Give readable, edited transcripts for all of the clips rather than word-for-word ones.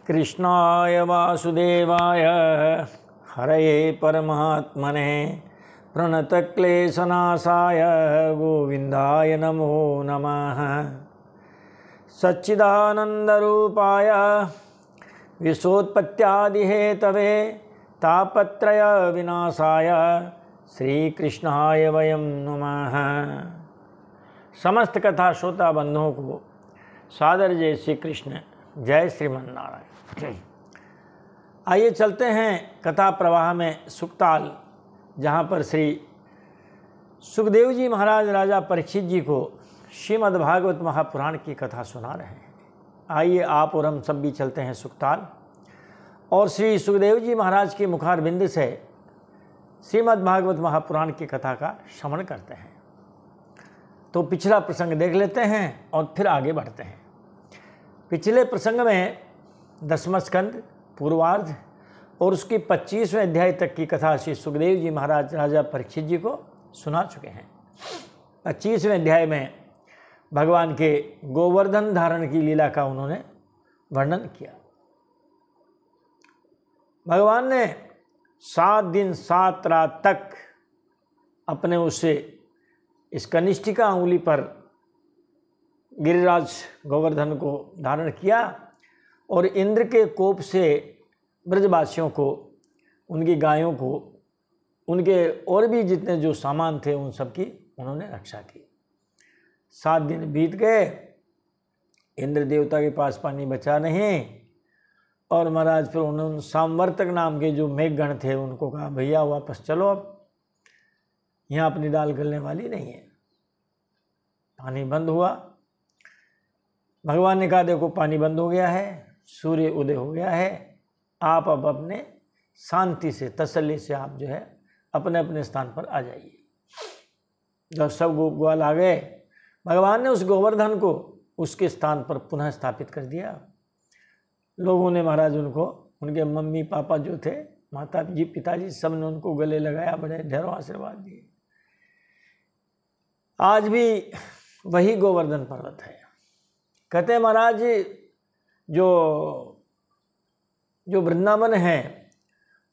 कृष्णाय वासुदेवाय हरये परमात्मने प्रणतक्लेशनाशाय गोविन्दाय नमो नमः। सच्चिदानन्दरूपाय विश्वोत्पत्त्यादिहेतवे तापत्रय विनाशाय श्रीकृष्णाय वयं नमः। समस्त कथा श्रोता बंधुओं को सादर जय श्री कृष्ण, जय श्रीमन्नारायण। आइए चलते हैं कथा प्रवाह में सुकताल, जहाँ पर श्री सुखदेव जी महाराज राजा परीक्षित जी को श्रीमद् भागवत महापुराण की कथा सुना रहे हैं। आइए आप और हम सब भी चलते हैं सुकताल और श्री सुखदेव जी महाराज के मुखारबिंद से श्रीमद् भागवत महापुराण की कथा का श्रवण करते हैं। तो पिछला प्रसंग देख लेते हैं और फिर आगे बढ़ते हैं। पिछले प्रसंग में 10वां स्कंद पूर्वार्ध और उसकी 25वें अध्याय तक की कथा श्री सुखदेव जी महाराज राजा परीक्षित जी को सुना चुके हैं। 25वें अध्याय में भगवान के गोवर्धन धारण की लीला का उन्होंने वर्णन किया। भगवान ने 7 दिन 7 रात तक अपने उससे इस कनिष्ठिका अंगुली पर गिरिराज गोवर्धन को धारण किया और इंद्र के कोप से ब्रजवासियों को, उनकी गायों को, उनके और भी जितने जो सामान थे उन सब की उन्होंने रक्षा की। 7 दिन बीत गए, इंद्र देवता के पास पानी बचा नहीं और महाराज फिर उन्होंने सांवर्तक नाम के जो मेघगण थे उनको कहा, भैया वापस चलो, अब यहाँ अपनी दाल गलने वाली नहीं है। पानी बंद हुआ। भगवान ने कहा, देखो पानी बंद हो गया है, सूर्य उदय हो गया है, आप अब अपने शांति से तसल्ली से आप जो है अपने अपने स्थान पर आ जाइए। जब सब ग्वाल आ गए, भगवान ने उस गोवर्धन को उसके स्थान पर पुनः स्थापित कर दिया। लोगों ने महाराज उनको, उनके मम्मी पापा जो थे, माता जी पिताजी, सब ने उनको गले लगाया, बड़े ढेरों आशीर्वाद दिए। आज भी वही गोवर्धन पर्वत है। कहते हैं महाराज जो वृंदावन है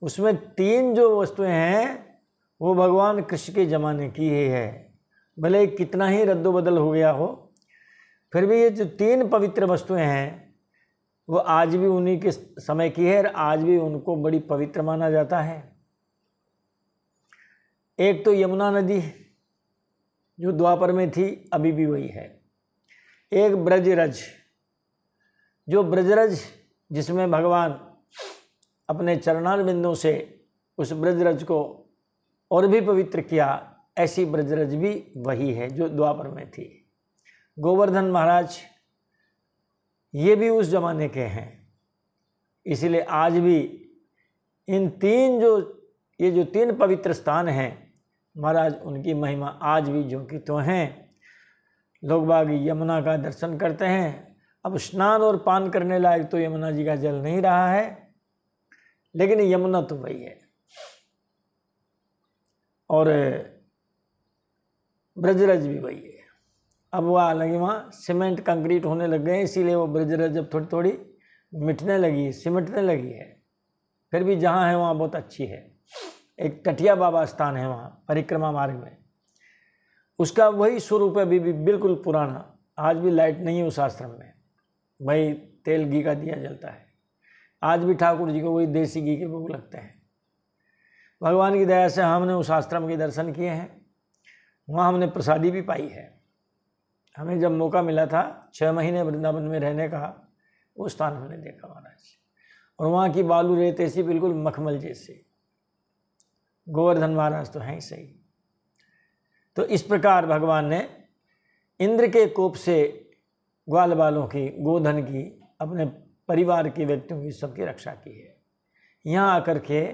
उसमें 3 जो वस्तुएं हैं वो भगवान कृष्ण के ज़माने की ही है। भले कितना ही रद्दोबदल हो गया हो, फिर भी ये जो 3 पवित्र वस्तुएं हैं वो आज भी उन्हीं के समय की है और आज भी उनको बड़ी पवित्र माना जाता है। एक तो यमुना नदी जो द्वापर में थी, अभी भी वही है। एक ब्रजरज, जो ब्रजरज जिसमें भगवान अपने चरणारविंदों से उस ब्रजरज को और भी पवित्र किया, ऐसी ब्रजरज भी वही है जो द्वापर में थी। गोवर्धन महाराज ये भी उस जमाने के हैं, इसीलिए आज भी इन 3 जो 3 पवित्र स्थान हैं महाराज, उनकी महिमा आज भी जो कि तो हैं। लोग बाग यमुना का दर्शन करते हैं। अब स्नान और पान करने लायक तो यमुना जी का जल नहीं रहा है, लेकिन यमुना तो वही है। और ब्रजरज भी वही है। अब वह हालांकि वहाँ सीमेंट कंक्रीट होने लग गए, इसीलिए वो ब्रजरज अब थोड़ी थोड़ी मिटने लगी, सिमटने लगी है। फिर भी जहाँ है वहाँ बहुत अच्छी है। एक टटिया बाबा स्थान है वहाँ परिक्रमा मार्ग में, उसका वही स्वरूप है अभी भी बिल्कुल पुराना। आज भी लाइट नहीं है उस आश्रम में, वही तेल घी का दिया जलता है। आज भी ठाकुर जी को वही देसी घी के भोग लगते हैं। भगवान की दया से हमने उस आश्रम के दर्शन किए हैं, वहाँ हमने प्रसादी भी पाई है। हमें जब मौका मिला था 6 महीने वृंदावन में रहने का, वो स्थान हमने देखा महाराज। और वहाँ की बालू रेत ऐसी बिल्कुल मखमल जैसे। गोवर्धन महाराज तो हैं ही सही। तो इस प्रकार भगवान ने इंद्र के कोप से ग्वाल बालों की, गोधन की, अपने परिवार के व्यक्तियों की सबकी रक्षा की है। यहाँ आकर के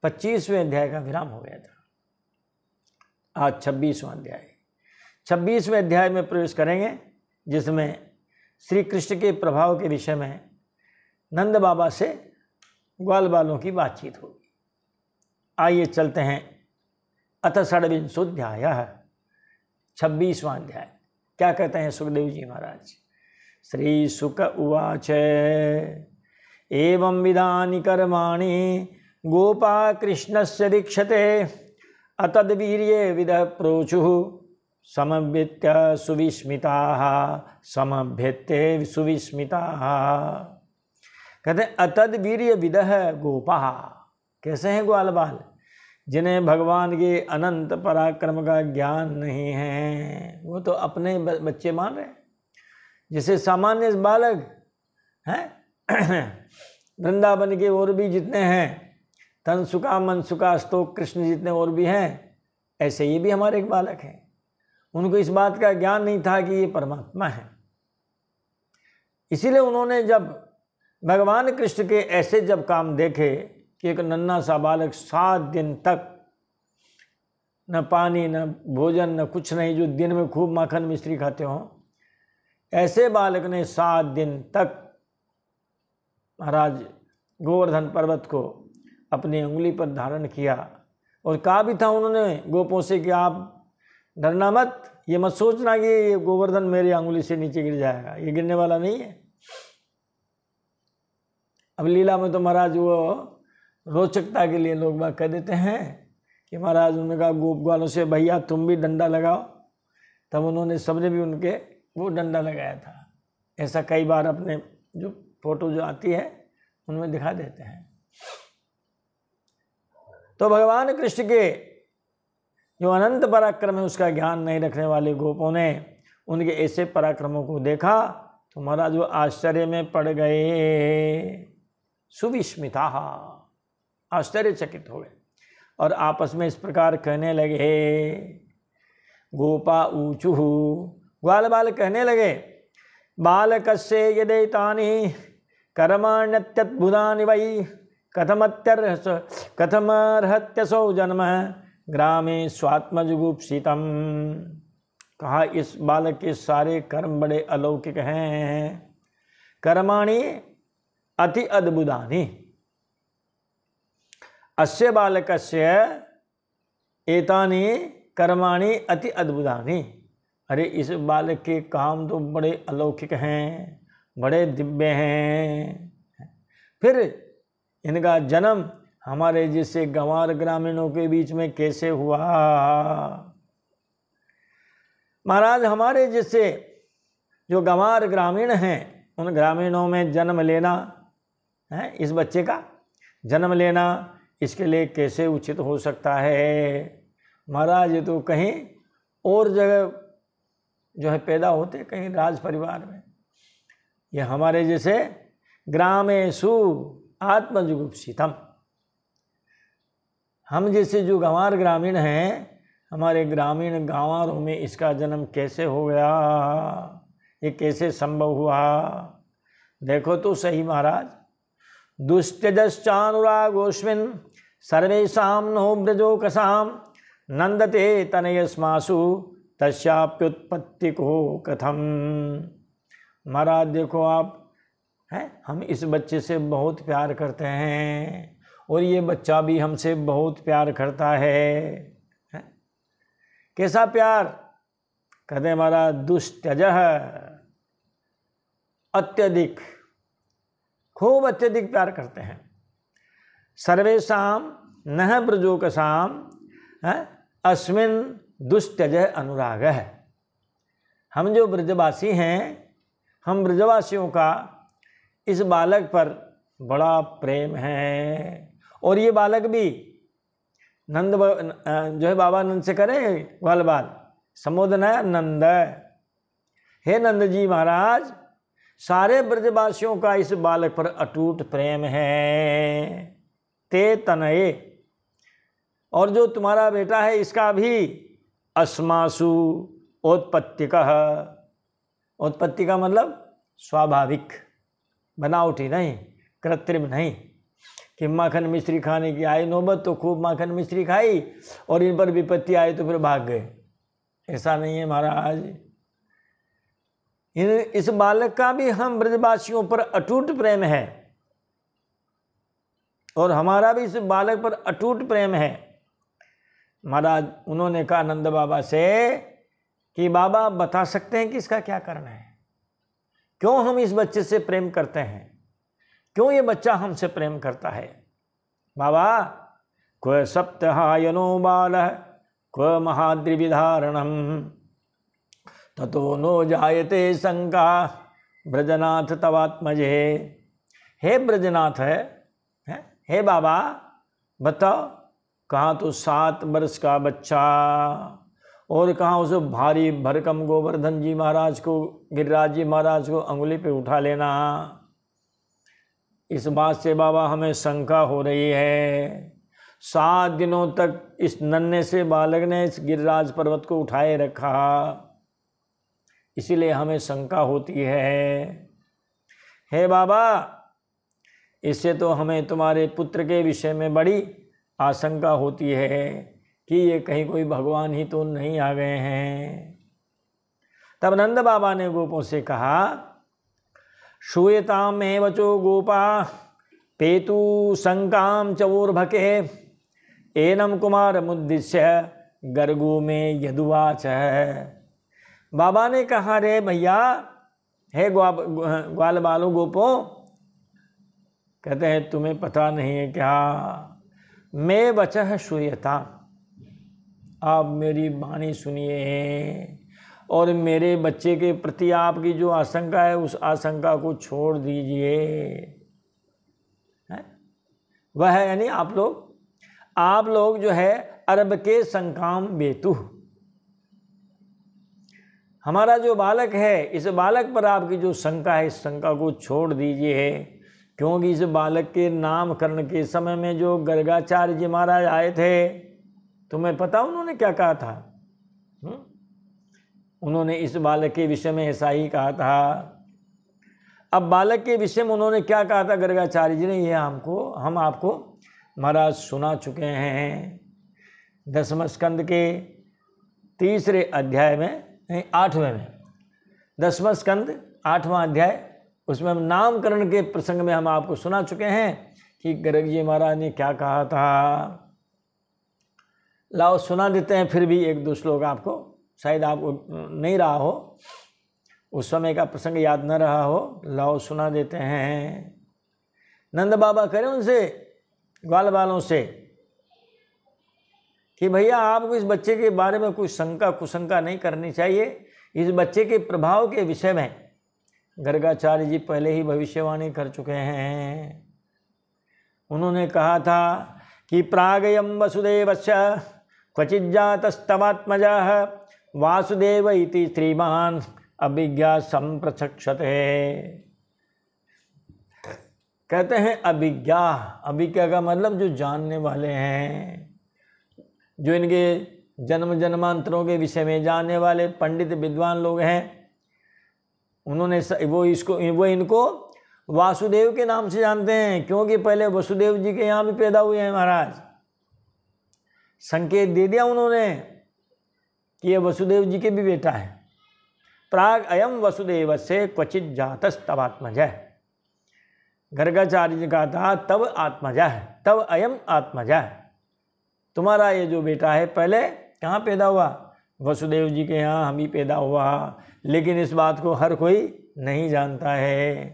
25वें अध्याय का विराम हो गया था। आज 26वां अध्याय, 26वें अध्याय में प्रवेश करेंगे, जिसमें श्री कृष्ण के प्रभाव के विषय में नंद बाबा से ग्वाल बालों की बातचीत होगी। आइए चलते हैं। अथ षड्विंशोऽध्याय, 26वां अध्याय। क्या कहते हैं सुखदेव जी महाराज। श्री शुक उवाच एवं विधानि कर्माणि गोपा कृष्णस्य दीक्षते अतद्वीर्ये विदः प्रोचुः समभ्यत्य सुविस्मिताः समभ्यत्ते सुविस्मिताः। कहते हैं अतद्वीर्य विदः गोपाः, कैसे हैं ग्वाल बाल? जिन्हें भगवान के अनंत पराक्रम का ज्ञान नहीं है, वो तो अपने बच्चे मान रहे हैं। जैसे सामान्य बालक हैं वृंदावन के और भी जितने हैं, तनसुका मनसुका स्तोक कृष्ण जितने और भी हैं, ऐसे ये भी हमारे एक बालक हैं। उनको इस बात का ज्ञान नहीं था कि ये परमात्मा है। इसीलिए उन्होंने जब भगवान कृष्ण के ऐसे जब काम देखे कि एक नन्हा सा बालक 7 दिन तक न पानी न भोजन न कुछ नहीं, जो दिन में खूब माखन मिश्री खाते हों, ऐसे बालक ने 7 दिन तक महाराज गोवर्धन पर्वत को अपनी उंगली पर धारण किया। और कहा भी था उन्होंने गोपों से कि आप डरना मत, ये मत सोचना कि ये गोवर्धन मेरी अंगुली से नीचे गिर जाएगा, ये गिरने वाला नहीं है। अब लीला में तो महाराज वो रोचकता के लिए लोग बात कह देते हैं कि महाराज उन्होंने कहा गोप ग्वालों से भैया तुम भी डंडा लगाओ, तब उन्होंने सबने भी उनके वो डंडा लगाया था। ऐसा कई बार अपने जो फोटो जो आती है उनमें दिखा देते हैं। तो भगवान कृष्ण के जो अनंत पराक्रम है उसका ज्ञान नहीं रखने वाले गोपों ने उनके ऐसे पराक्रमों को देखा तो महाराज वो आश्चर्य में पड़ गए, सुविस्मिता, आश्चर्यचकित हो गए और आपस में इस प्रकार कहने लगे। गोपा ऊचुः, ग्वाल बाल कहने लगे, बालकस्य यदेतानि कर्माण्यत्यद्भुतानि वै कथमर्हत्यसौ जन्म ग्रामे स्वात्मजुगुप्सितम। कहा इस बालक के सारे कर्म बड़े अलौकिक हैं, कर्माणि अति अद्भुतानि, अस्य बालकस्य एतानि कर्माणि अति अद्भुतानि। अरे इस बालक के काम तो बड़े अलौकिक हैं, बड़े दिव्य हैं। फिर इनका जन्म हमारे जैसे गंवार ग्रामीणों के बीच में कैसे हुआ? महाराज हमारे जैसे जो गंवार ग्रामीण हैं उन ग्रामीणों में जन्म लेना है, इस बच्चे का जन्म लेना इसके लिए कैसे उचित हो सकता है? महाराज ये तो कहीं और जगह जो है पैदा होते, कहीं राज परिवार में। ये हमारे जैसे ग्रामेषु आत्मजुगुप्सितम, हम जैसे जो गंवार ग्रामीण हैं, हमारे ग्रामीण गांवारों में इसका जन्म कैसे हो गया? ये कैसे संभव हुआ? देखो तो सही महाराज। दुस्त्यजश्चानुरागोऽस्मिन् सर्वेषां नो ब्रजोकसां नंदते तनयस्मासु तस्याप्युत्पत्ति को कथम। महाराज देखो आप हैं, हम इस बच्चे से बहुत प्यार करते हैं और ये बच्चा भी हमसे बहुत प्यार करता है। कैसा प्यार? कहते हैं महाराज दुस्त्यजः, अत्यधिक, खूब अत्यधिक प्यार करते हैं। सर्वेषां नः ब्रजोकसां अस्मिन् दुस्त्यजः अनुरागः। हम जो ब्रजवासी हैं, हम ब्रजवासियों का इस बालक पर बड़ा प्रेम है। और ये बालक भी नंद जो है बाबा नंद से करे ग्वाल बाल संबोधन है नंद। हे नंद जी महाराज, सारे ब्रजवासियों का इस बालक पर अटूट प्रेम है। ते तनये, और जो तुम्हारा बेटा है इसका भी अस्मासु औत्पत्तिकः। उत्पत्ति का मतलब स्वाभाविक, बनावटी नहीं, कृत्रिम नहीं कि माखन मिश्री खाने की आई नौबत तो खूब माखन मिश्री खाई और इन पर विपत्ति आई तो फिर भाग गए। ऐसा नहीं है महाराज। इस बालक का भी हम ब्रजवासियों पर अटूट प्रेम है और हमारा भी इस बालक पर अटूट प्रेम है। महाराज उन्होंने कहा नंद बाबा से कि बाबा बता सकते हैं कि इसका क्या कारण है, क्यों हम इस बच्चे से प्रेम करते हैं, क्यों ये बच्चा हमसे प्रेम करता है? बाबा, क्व सप्तहायनो बालः क्व महाद्रिविधारणम ततो नो जायते शंका ब्रजनाथ तवात्मजे। हे ब्रजनाथ है, हे बाबा बताओ, कहाँ तो 7 वर्ष का बच्चा और कहाँ उसे भारी भरकम गोवर्धन जी महाराज को, गिरिराज जी महाराज को अंगुली पे उठा लेना। इस बात से बाबा हमें शंका हो रही है। 7 दिनों तक इस नन्हे से बालक ने इस गिरिराज पर्वत को उठाए रखा, इसीलिए हमें शंका होती है। हे बाबा, इससे तो हमें तुम्हारे पुत्र के विषय में बड़ी आशंका होती है कि ये कहीं कोई भगवान ही तो नहीं आ गए हैं। तब नंद बाबा ने गोपों से कहा, श्रूयताम में वचो गोपा पेतु शंकाम चवोर्भके एनम कुमार मुद्दिश्य गर्गो में यदुवाच। बाबा ने कहा, रे भैया, हे ग्वाल बालो गोपो, कहते हैं तुम्हें पता नहीं है क्या, मैं वचः श्रूयता, आप मेरी वाणी सुनिए और मेरे बच्चे के प्रति आपकी जो आशंका है उस आशंका को छोड़ दीजिए। वह है यानी आप लोग जो है अरब के शंकाम बेतु, हमारा जो बालक है, इस बालक पर आपकी जो शंका है इस शंका को छोड़ दीजिए। क्योंकि इस बालक के नामकरण के समय में जो गर्गाचार्य जी महाराज आए थे, तुम्हें पता उन्होंने क्या कहा था? उन्होंने इस बालक के विषय में ऐसा ही कहा था। अब बालक के विषय में उन्होंने क्या कहा था गर्गाचार्य जी ने, ये हम आपको महाराज सुना चुके हैं। 10वें स्कंद के 3रे अध्याय में, 8वें में, 10वां स्कंद 8वां अध्याय, उसमें नामकरण के प्रसंग में हम आपको सुना चुके हैं कि गर्ग जी महाराज ने क्या कहा था। लाओ सुना देते हैं, फिर भी 1-2 श्लोक आपको, शायद आपको नहीं रहा हो, उस समय का प्रसंग याद न रहा हो, लाओ सुना देते हैं। नंद बाबा करें उनसे, ग्वाल बालों से, कि भैया आपको इस बच्चे के बारे में कोई शंका कुशंका नहीं करनी चाहिए। इस बच्चे के प्रभाव के विषय में गर्गाचार्य जी पहले ही भविष्यवाणी कर चुके हैं। उन्होंने कहा था कि प्रागयम वसुदेवस्य क्वचिज्जातस्तवात्मजः वासुदेव इति श्रीमान अभिज्ञा संप्रचक्षते। कहते हैं अभिज्ञा का मतलब जो जानने वाले हैं, जो इनके जन्म जन्मांतरों के विषय में जानने वाले पंडित विद्वान लोग हैं, उन्होंने वो इनको वासुदेव के नाम से जानते हैं। क्योंकि पहले वसुदेव जी के यहाँ भी पैदा हुए हैं महाराज, संकेत दे दिया उन्होंने कि ये वसुदेव जी के भी बेटा है। प्राग अयम वसुदेव से क्वचित जातस्तवात्मजः, गर्गाचार्य जी कहा था तब आत्मजः, तब अयम आत्मजः, तुम्हारा ये जो बेटा है पहले कहाँ पैदा हुआ? वसुदेव जी के यहाँ हम ही पैदा हुआ। लेकिन इस बात को हर कोई नहीं जानता है।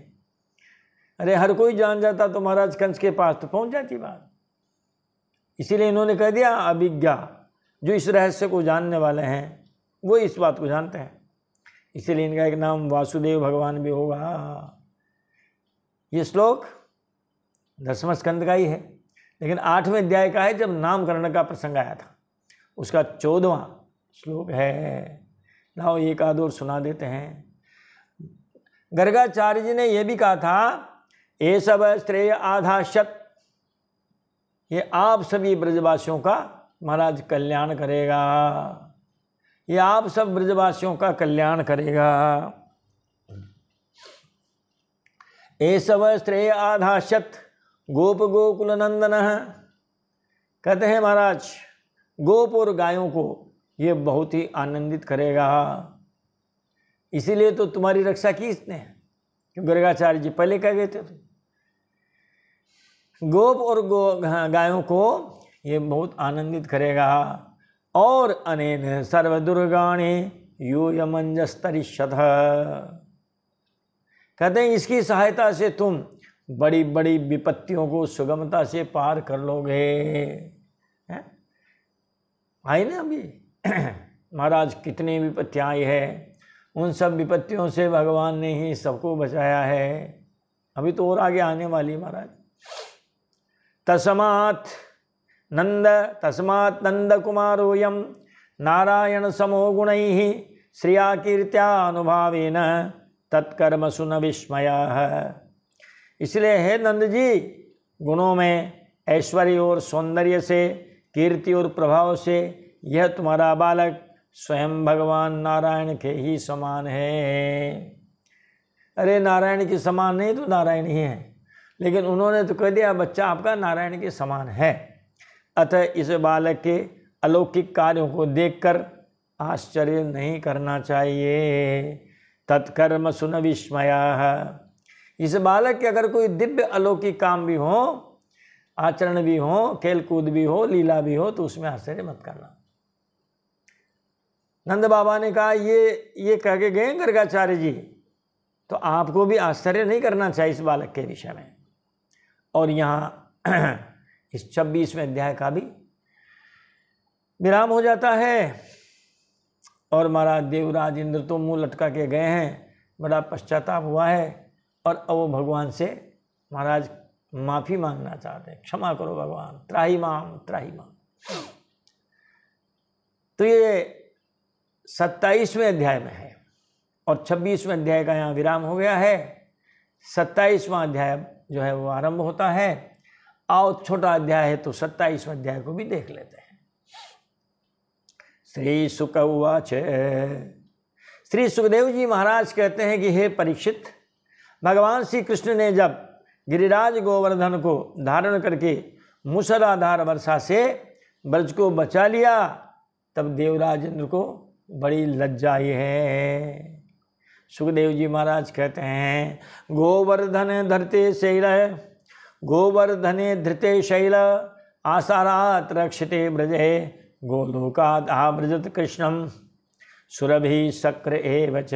अरे हर कोई जान जाता तो महाराज कंस के पास तो पहुँच जाती बात। इसीलिए इन्होंने कह दिया अभिज्ञा, जो इस रहस्य को जानने वाले हैं वो इस बात को जानते हैं। इसीलिए इनका एक नाम वासुदेव भगवान भी होगा। ये श्लोक 10वें स्कंद का ही है, लेकिन 8वें अध्याय का है, जब नामकरण का प्रसंग आया था, उसका 14वां श्लोक है। लाओ एक आध और सुना देते हैं। गर्गाचार्य जी ने यह भी कहा था, ये सब श्रेय आधाशत, ये आप सभी ब्रजवासियों का महाराज कल्याण करेगा, ये आप सब ब्रजवासियों का कल्याण करेगा। ये सब श्रेय आधाशत गोप गोकुल नंदन, कहते हैं महाराज गोप और गायों को ये बहुत ही आनंदित करेगा। इसीलिए तो तुम्हारी रक्षा की इसने, क्यों गर्गाचार्य जी पहले कह गए थे। गोप और गायों को ये बहुत आनंदित करेगा। और अनेन सर्वदुर्गाणे यूयमंजस्तरिष्यथ, कहते हैं इसकी सहायता से तुम बड़ी बड़ी विपत्तियों को सुगमता से पार कर लोगे। हैं आई ना अभी महाराज कितनी विपत्तियाँ आई है, उन सब विपत्तियों से भगवान ने ही सबको बचाया है। अभी तो और आगे आने वाली महाराज। तस्मात् नंद कुमारोऽयं नारायण समो गुणैः श्रिया कीर्त्यानुभावेन तत्कर्मसु न विस्मयः। इसलिए हे नंद जी, गुणों में ऐश्वर्य और सौंदर्य से, कीर्ति और प्रभाव से यह तुम्हारा बालक स्वयं भगवान नारायण के ही समान है। अरे नारायण के समान नहीं तो नारायण ही है, लेकिन उन्होंने तो कह दिया बच्चा आपका नारायण के समान है। अतः इस बालक के अलौकिक कार्यों को देखकर आश्चर्य नहीं करना चाहिए। तत्कर्म सुन विस्मयः। इस बालक के अगर कोई दिव्य अलौकिक काम भी हो, आचरण भी हो, खेल कूद भी हो, लीला भी हो, तो उसमें आश्चर्य मत करना। नंद बाबा ने कहा ये कह के गए गर्गाचार्य जी, तो आपको भी आश्चर्य नहीं करना चाहिए इस बालक के विषय में। और यहाँ इस 26वें अध्याय का भी विराम हो जाता है। और महाराज देवराज इंद्र तो मुंह लटका के गए हैं, बड़ा पश्चाताप हुआ है, और अब वो भगवान से महाराज माफ़ी मांगना चाहते हैं, क्षमा करो भगवान, त्राही माम त्राही माम। तो ये 27वें अध्याय में है और 26वें अध्याय का यहाँ विराम हो गया है। 27वां अध्याय जो है वो आरंभ होता है। आओ छोटा अध्याय है तो 27वें अध्याय को भी देख लेते हैं। श्री शुक उवाच। श्री सुखदेव जी महाराज कहते हैं कि हे परीक्षित, भगवान श्री कृष्ण ने जब गिरिराज गोवर्धन को धारण करके मूसलाधार वर्षा से ब्रज को बचा लिया, तब देवराज इंद्र को बड़ी लज्जा आई है। सुखदेव जी महाराज कहते हैं, गोवर्धन धरते शैल, गोवर्धने धृते शैल, आसारात रक्षते ब्रजे, गोलोकाद आव्रजत कृष्णम सुरभि शक्र एवच।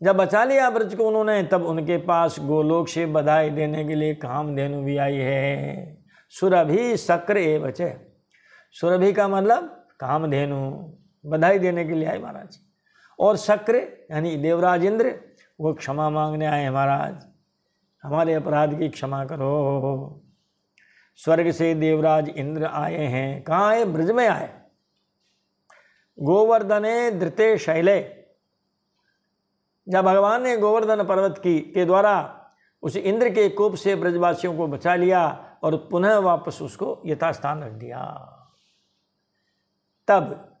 जब बचा लिया ब्रज को उन्होंने, तब उनके पास गोलोक से बधाई देने के लिए कामधेनु भी आई है। सुरभि शक्र एवच। सुरभि का मतलब कामधेनु, बधाई देने के लिए आए महाराज। और शक्र यानी देवराज इंद्र, वो क्षमा मांगने आए, महाराज हमारे अपराध की क्षमा करो। स्वर्ग से देवराज इंद्र आए हैं। कहाँ आए? ब्रज में आए। गोवर्धने धृते शैले। जब भगवान ने गोवर्धन पर्वत के द्वारा उस इंद्र के कोप से ब्रजवासियों को बचा लिया और पुनः वापस उसको यथास्थान रख दिया, तब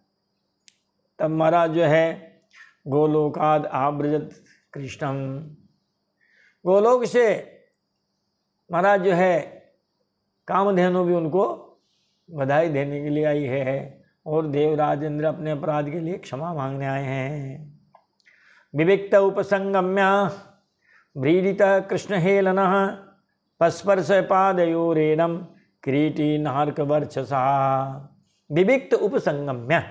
महाराज जो है गोलोकाद आव्रजत कृष्णम, गोलोक से महाराज जो है कामधेनु भी उनको बधाई देने के लिए आई है। और देवराज इंद्र अपने अपराध के लिए क्षमा मांगने आए हैं। विविक्त उपसंगम्य व्रीडित कृष्ण हेलनः पस्पर्श पादयोरेनम किरीटी नारक वर्चसा। विविक्त उपसंगम्य,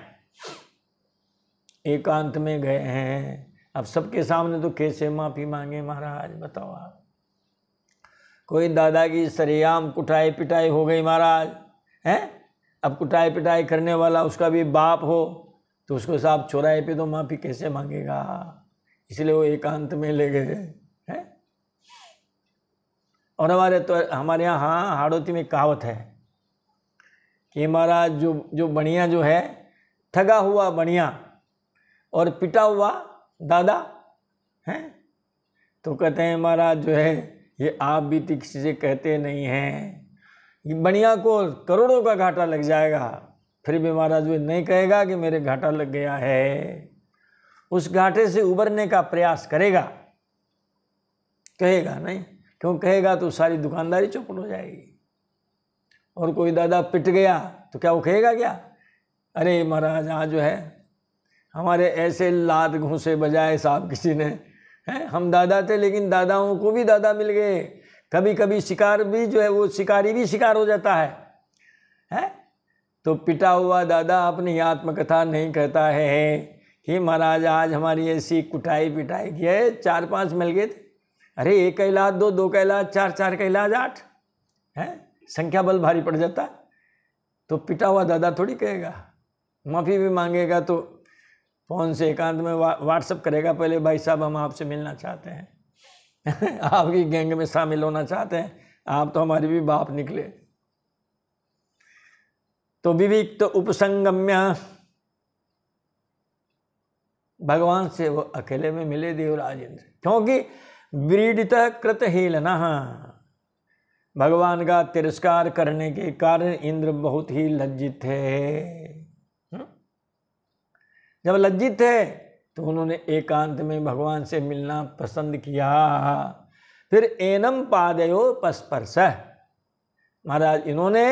एकांत में गए हैं। अब सबके सामने तो कैसे माफी मांगे महाराज, बताओ आप। कोई दादा की सरेआम कुटाई पिटाई हो गई महाराज, हैं? अब कुटाई पिटाई करने वाला उसका भी बाप हो तो उसको साहब चौराहे पे तो माफी कैसे मांगेगा। इसलिए वो एकांत में ले गए हैं। और हमारे यहाँ हाड़ौती में कहावत है कि महाराज जो बढ़िया जो है, ठगा हुआ बढ़िया और पिटा हुआ दादा हैं, तो कहते हैं महाराज जो है ये आप भी किसी से कहते नहीं हैं। ये बढ़िया को करोड़ों का घाटा लग जाएगा, फिर भी महाराज वो नहीं कहेगा कि मेरे घाटा लग गया है। उस घाटे से उबरने का प्रयास करेगा, कहेगा नहीं। क्यों कहेगा? तो सारी दुकानदारी चौपट हो जाएगी। और कोई दादा पिट गया तो क्या वो कहेगा क्या? अरे महाराज आज जो है हमारे ऐसे लात घूंसे बजाए साहब किसी ने, हैं? हम दादा थे लेकिन दादाओं को भी दादा मिल गए। कभी कभी शिकार भी जो है वो शिकारी भी शिकार हो जाता है? तो पिटा हुआ दादा अपनी आत्मकथा नहीं कहता है कि महाराज आज हमारी ऐसी कुटाई पिटाई की है, 4-5 मिल गए थे, अरे 1 कैलाश 2, 2 कैलाश 4, 4 कैलाश 8 है, संख्या बल भारी पड़ जाता है। तो पिटा हुआ दादा थोड़ी कहेगा, माफ़ी भी मांगेगा तो फ़ोन से एकांत में व्हाट्सअप करेगा, पहले भाई साहब हम आपसे मिलना चाहते हैं आपकी गैंग में शामिल होना चाहते हैं, आप तो हमारे भी बाप निकले। तो विविक्त उपसंगम्य, भगवान से वो अकेले में मिले देवराज इंद्र, क्योंकि व्रीडित कृत हेलना, भगवान का तिरस्कार करने के कारण इंद्र बहुत ही लज्जित थे। जब लज्जित थे तो उन्होंने एकांत में भगवान से मिलना पसंद किया। फिर एनम पादयो पस्पर्श, महाराज इन्होंने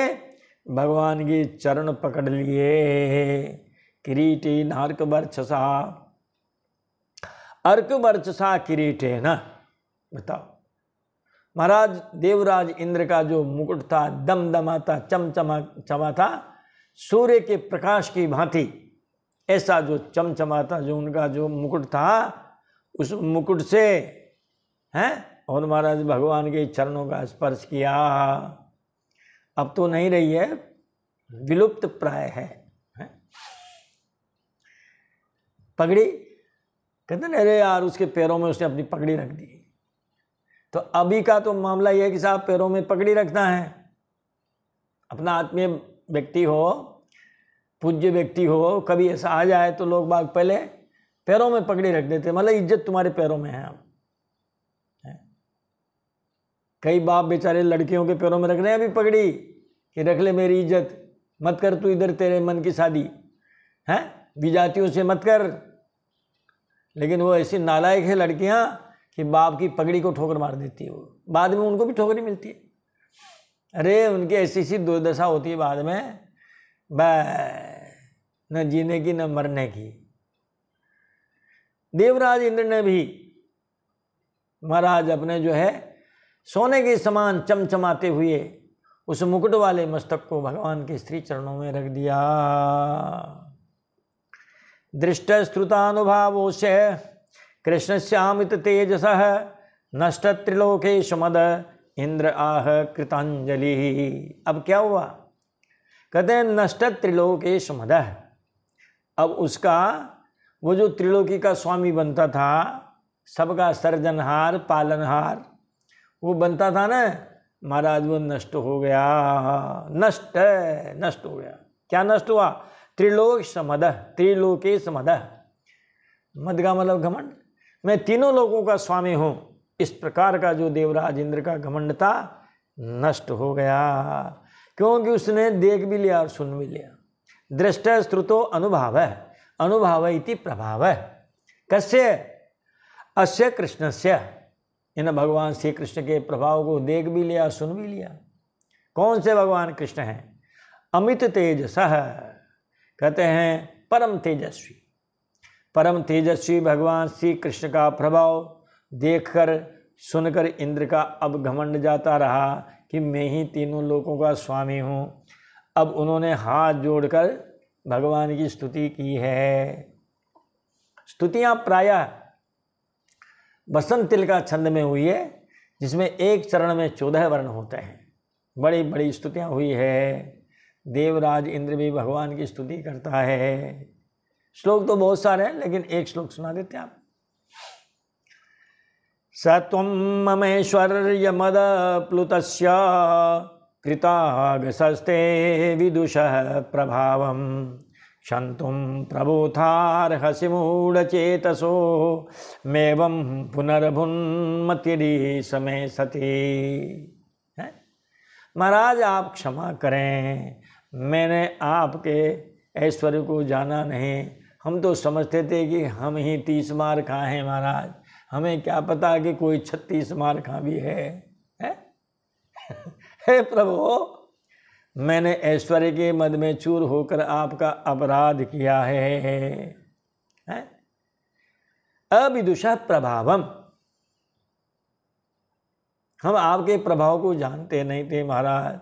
भगवान के चरण पकड़ लिए। किरीटी नार्क वर्चसा, अर्क वर्चसा किरीटे न, बताओ महाराज देवराज इंद्र का जो मुकुट था दमदमाता चमचमा था, सूर्य के प्रकाश की भांति ऐसा जो चमचमाता जो उनका जो मुकुट था, उस मुकुट से हैं, और महाराज भगवान के चरणों का स्पर्श किया। अब तो नहीं रही है, विलुप्त प्राय है। पगड़ी कहते ना, अरे यार उसके पैरों में उसने अपनी पगड़ी रख दी। तो अभी का तो मामला यह है कि साहब पैरों में पगड़ी रखना है। अपना आत्मीय व्यक्ति हो, पूज्य व्यक्ति हो, कभी ऐसा आ जाए तो लोग बाग पहले पैरों में पगड़ी रख देते, मतलब इज्जत तुम्हारे पैरों में है। अब कई बाप बेचारे लड़कियों के पैरों में रख रहे हैं अभी पगड़ी कि रख ले मेरी इज्जत, मत कर तू इधर तेरे मन की शादी है, विजातियों से मत कर। लेकिन वो ऐसी नालायक है लड़कियां कि बाप की पगड़ी को ठोकर मार देती है, वो बाद में उनको भी ठोकर ही मिलती है। अरे उनकी ऐसी सी दुर्दशा होती है बाद में, न जीने की न मरने की। देवराज इंद्र ने भी महाराज अपने जो है सोने के समान चमचमाते हुए उस मुकुट वाले मस्तक को भगवान के श्री चरणों में रख दिया। दृष्ट श्रुतानुभावोस्य कृष्णस्यामित तेजसः नष्ट त्रिलोकेश मद इंद्र आह कृतांजलि। अब क्या हुआ, कहते हैं नष्ट त्रिलोकेश मद। अब उसका वो जो त्रिलोकी का स्वामी बनता था, सबका सर्जनहार पालनहार वो बनता था ना महाराज, वो नष्ट हो गया। नष्ट हो गया। क्या नष्ट हुआ? त्रिलोक समद, त्रिलोके समद। मद का मतलब घमंड, मैं तीनों लोगों का स्वामी हूँ, इस प्रकार का जो देवराज इंद्र का घमंड था नष्ट हो गया, क्योंकि उसने देख भी लिया और सुन भी लिया। दृष्ट श्रुतो अनुभाव, अनुभाव इति प्रभाव। कस्य? अस्य कृष्णस्य, इन भगवान श्री कृष्ण के प्रभाव को देख भी लिया सुन भी लिया। कौन से भगवान कृष्ण हैं? अमित तेजसः, कहते हैं परम तेजस्वी। परम तेजस्वी भगवान श्री कृष्ण का प्रभाव देखकर सुनकर इंद्र का अब घमंड जाता रहा कि मैं ही तीनों लोगों का स्वामी हूँ। अब उन्होंने हाथ जोड़कर भगवान की स्तुति की है। स्तुतियाँ प्रायः बसंत तिल का छंद में हुई है, जिसमें एक चरण में 14 वर्ण होते हैं। बड़ी बड़ी स्तुतियाँ हुई है। देवराज इंद्र भी भगवान की स्तुति करता है। श्लोक तो बहुत सारे हैं, लेकिन एक श्लोक सुना देते हैं आप। स त्वं ममेश्वर्य मद प्लुतस्य कृतागसस्ते विदुषः प्रभावं क्षन्तुं प्रबोधार्हसि मूढचेतसो मेवं पुनर्भुन्मतिरी समय सती। महाराज आप क्षमा करें, मैंने आपके ऐश्वर्य को जाना नहीं। हम तो समझते थे कि हम ही 30 मार खाए हैं महाराज, हमें क्या पता कि कोई 36 मार खा भी है? हे प्रभु, मैंने ऐश्वर्य के मद में चूर होकर आपका अपराध किया है। अविदुषः प्रभावम, हम आपके प्रभाव को जानते नहीं थे महाराज,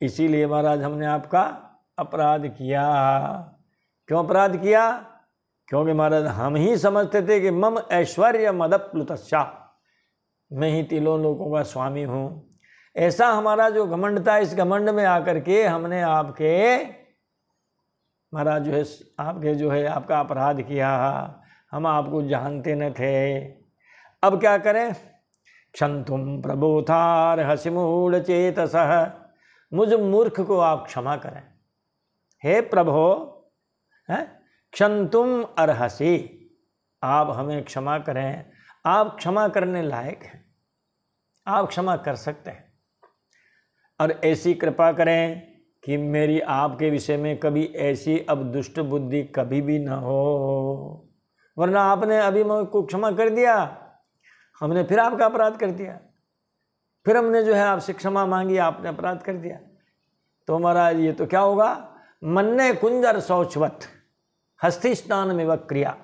इसीलिए महाराज हमने आपका अपराध किया। क्यों अपराध किया? क्योंकि महाराज हम ही समझते थे कि मम ऐश्वर्य मद प्लुतस्या, मैं ही तीनों लोगों का स्वामी हूँ, ऐसा हमारा जो घमंड था, इस घमंड में आकर के हमने आपके महाराज जो है आपके जो है आपका अपराध किया, हम आपको जानते न थे। अब क्या करें? क्षंतुम प्रबोधार हसिमूढ़ चेतसः, मुझ मूर्ख को आप क्षमा करें। हे प्रभो, क्षंतुम अर्हसि, आप हमें क्षमा करें, आप क्षमा करने लायक हैं, आप क्षमा कर सकते हैं। और ऐसी कृपा करें कि मेरी आपके विषय में कभी ऐसी अब दुष्ट बुद्धि कभी भी ना हो, वरना आपने अभी मुझको क्षमा कर दिया, हमने फिर आपका अपराध कर दिया, फिर हमने जो है आपसे क्षमा मांगी, आपने अपराध कर दिया, तो महाराज ये तो क्या होगा? मन्ने कुंजर शौचवत हस्ति स्नान में वह क्रिया।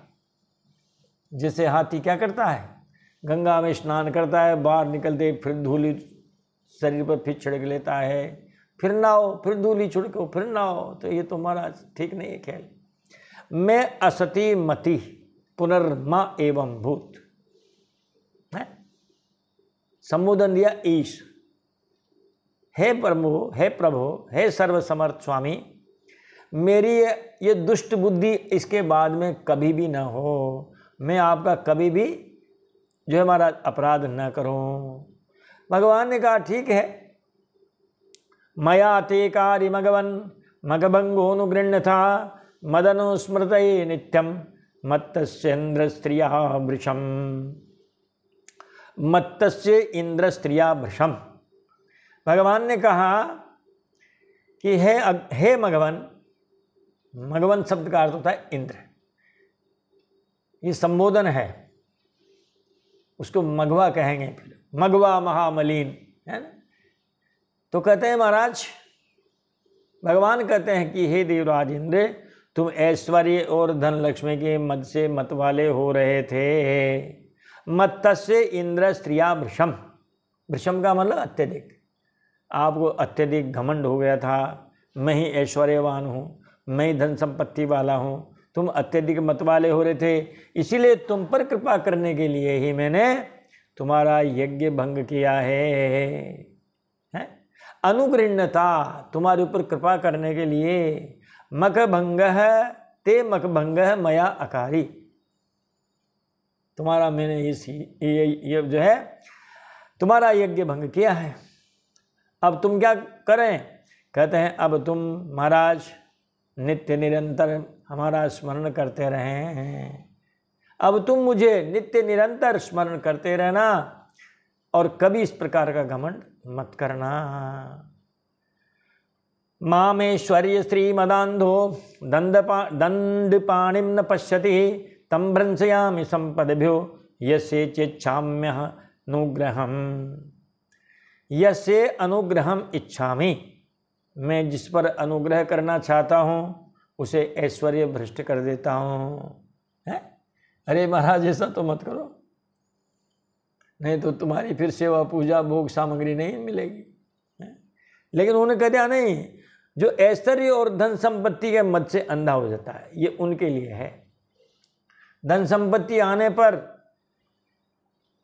जैसे हाथी क्या करता है? गंगा में स्नान करता है, बाहर निकलते फिर धूली शरीर पर फिर छिड़क लेता है, फिर नहाओ, फिर धूली छिड़को, फिर नहाओ। तो ये तो महाराज ठीक नहीं है खेल। मैं असति मति पुनर्मा एवं भूत है, संबोधन दिया ईश। हे प्रभु, हे प्रभु, हे सर्वसमर्थ स्वामी, मेरी ये दुष्ट बुद्धि इसके बाद में कभी भी ना हो, मैं आपका कभी भी जो है हमारा अपराध न करूं। भगवान ने कहा ठीक है, मया ते कार्य मगवन मगभंगोनुगृह्णथा मदनुस्मृतये नित्यम मत्तस्य इंद्र स्त्रिया वृषम, मत्तस्य इंद्र स्त्रिया वृषम। भगवान ने कहा कि हे मगवन, मगवन शब्द का अर्थ होता है इंद्र, ये संबोधन है, उसको मघवा कहेंगे, फिर मघवा महामलिन है ना। तो कहते हैं महाराज, भगवान कहते हैं कि हे देवराज इंद्र, तुम ऐश्वर्य और धन लक्ष्मी के मद से मत वाले हो रहे थे। मत्तस्य इंद्र स्त्रिया वृषम, वृषम का मतलब अत्यधिक, आपको अत्यधिक घमंड हो गया था, मैं ही ऐश्वर्यवान हूँ, मैं ही धन संपत्ति वाला हूँ, तुम अत्यधिक मत वाले हो रहे थे, इसीलिए तुम पर कृपा करने के लिए ही मैंने तुम्हारा यज्ञ भंग किया है। अनुगृह्णता, तुम्हारे ऊपर कृपा करने के लिए, मखभंग ते मखभंग मया अकारी, तुम्हारा मैंने ये जो है तुम्हारा यज्ञ भंग किया है। अब तुम क्या करें? कहते हैं अब तुम महाराज नित्य निरंतर हमारा स्मरण करते रहे हैं, अब तुम मुझे नित्य निरंतर स्मरण करते रहना और कभी इस प्रकार का घमंड मत करना। मामेश्वर्य श्री मदांधो दंड पाणिम न पश्यति तम भ्रंसयामि संपदभ्यो यस्य चेच्छाम्यनुग्रहम्, यस्य अनुग्रहम् इच्छामि, मैं जिस पर अनुग्रह करना चाहता हूँ उसे ऐश्वर्य भ्रष्ट कर देता हूँ। अरे महाराज ऐसा तो मत करो, नहीं तो तुम्हारी फिर सेवा पूजा भोग सामग्री नहीं मिलेगी। लेकिन उन्होंने कह दिया नहीं, जो ऐश्वर्य और धन संपत्ति के मद से अंधा हो जाता है ये उनके लिए है। धन संपत्ति आने पर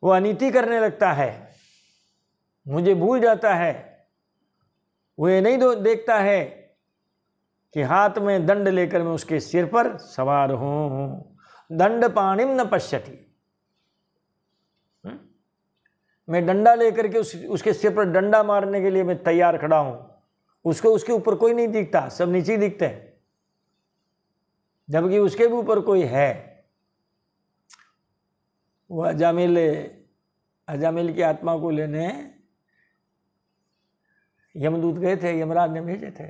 वो अनीति करने लगता है, मुझे भूल जाता है, वो ये नहीं देखता है कि हाथ में दंड लेकर मैं उसके सिर पर सवार हूं। दंड पाणिम न पश्यति, मैं डंडा लेकर के उसके सिर पर डंडा मारने के लिए मैं तैयार खड़ा हूं, उसको उसके ऊपर कोई नहीं दिखता, सब नीचे ही दिखते हैं, जबकि उसके भी ऊपर कोई है। वो अजामिल की आत्मा को लेने यमदूत गए थे, यमराज ने भेजे थे,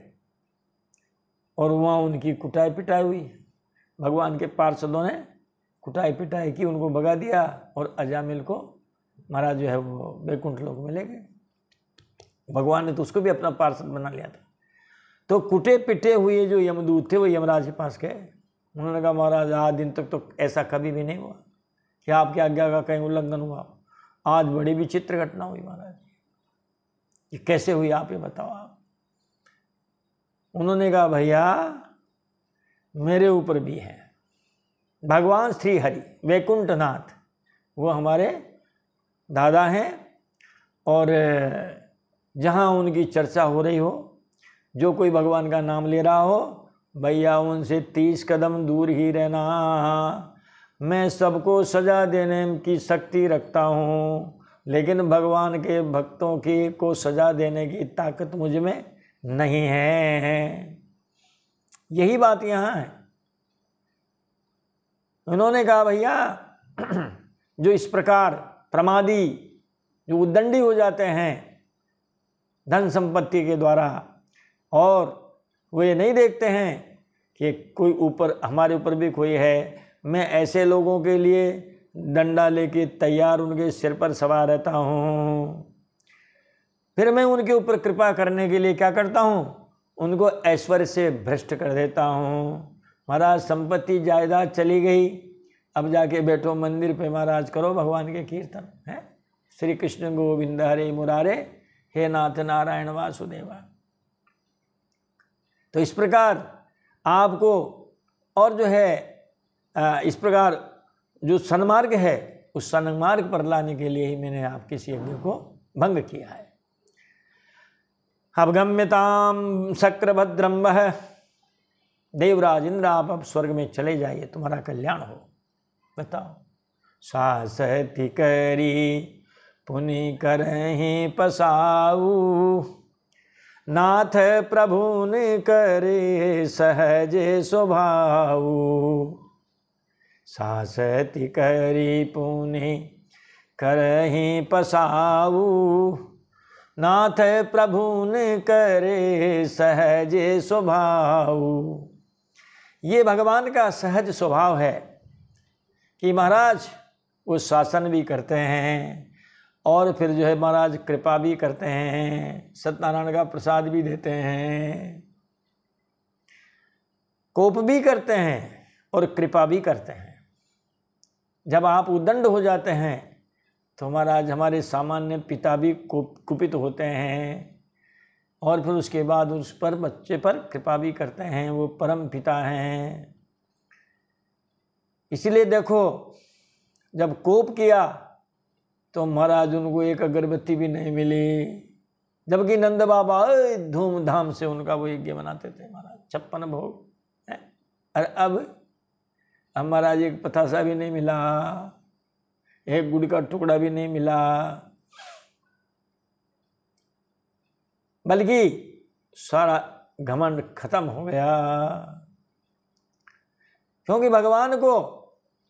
और वहाँ उनकी कुटाई पिटाई हुई। भगवान के पार्षदों ने कुटाई पिटाई की, उनको भगा दिया और अजामिल को महाराज जो है वो वैकुंठ लोक में ले गए। भगवान ने तो उसको भी अपना पार्षद बना लिया था। तो कुटे पिटे हुए जो यमदूत थे वो यमराज के पास गए, उन्होंने कहा महाराज आज दिन तक तो ऐसा कभी भी नहीं हुआ कि आपकी आज्ञा का कहीं उल्लंघन हुआ, आज बड़ी विचित्र घटना हुई महाराज, ये कैसे हुई आप ये बताओ आप। उन्होंने कहा भैया मेरे ऊपर भी है, भगवान श्री हरि वैकुंठनाथ वो हमारे दादा हैं, और जहाँ उनकी चर्चा हो रही हो, जो कोई भगवान का नाम ले रहा हो, भैया उनसे 30 कदम दूर ही रहना। मैं सबको सजा देने की शक्ति रखता हूँ, लेकिन भगवान के भक्तों की को सजा देने की ताकत मुझ में नहीं है। यही बात यहाँ है। उन्होंने कहा भैया जो इस प्रकार प्रमादी, जो उद्दंडी हो जाते हैं धन संपत्ति के द्वारा, और वो ये नहीं देखते हैं कि कोई ऊपर, हमारे ऊपर भी कोई है, मैं ऐसे लोगों के लिए डंडा लेके तैयार उनके सिर पर सवार रहता हूँ। फिर मैं उनके ऊपर कृपा करने के लिए क्या करता हूँ, उनको ऐश्वर्य से भ्रष्ट कर देता हूँ। महाराज संपत्ति जायदाद चली गई, अब जाके बैठो मंदिर पे महाराज, करो भगवान के कीर्तन है, श्री कृष्ण गोविंद हरे मुरारे, हे नाथ नारायण वासुदेवा। तो इस प्रकार आपको, और जो है इस प्रकार जो सन्मार्ग है, उस सन्मार्ग पर लाने के लिए ही मैंने आपके इस यज्ञ को भंग किया है। अवगम्यताम शक्रभद्रम वह, देवराज इंद्र आप अब स्वर्ग में चले जाइए, तुम्हारा कल्याण हो। बताओ, सासति करी पुनि करहि पसाऊ, नाथ प्रभु ने करे सहज स्वभाऊ। सासति करी पुनि करहि पसाऊ, नाथ प्रभु ने करे सहज स्वभाऊ। ये भगवान का सहज स्वभाव है कि महाराज वो शासन भी करते हैं, और फिर जो है महाराज कृपा भी करते हैं, सत्यनारायण का प्रसाद भी देते हैं, कोप भी करते हैं और कृपा भी करते हैं। जब आप उद्दंड हो जाते हैं तो महाराज हमारे सामान्य पिता भी कुपित होते हैं, और फिर उसके बाद उस पर बच्चे पर कृपा भी करते हैं, वो परम पिता हैं। इसीलिए देखो, जब कोप किया तो महाराज उनको एक अगरबत्ती भी नहीं मिली, जबकि नंद बाबा धूमधाम से उनका वो यज्ञ मनाते थे महाराज, 56 भोग। और अब महाराज एक पतासा भी नहीं मिला, एक गुड़ का टुकड़ा भी नहीं मिला, बल्कि सारा घमंड खत्म हो गया। क्योंकि भगवान को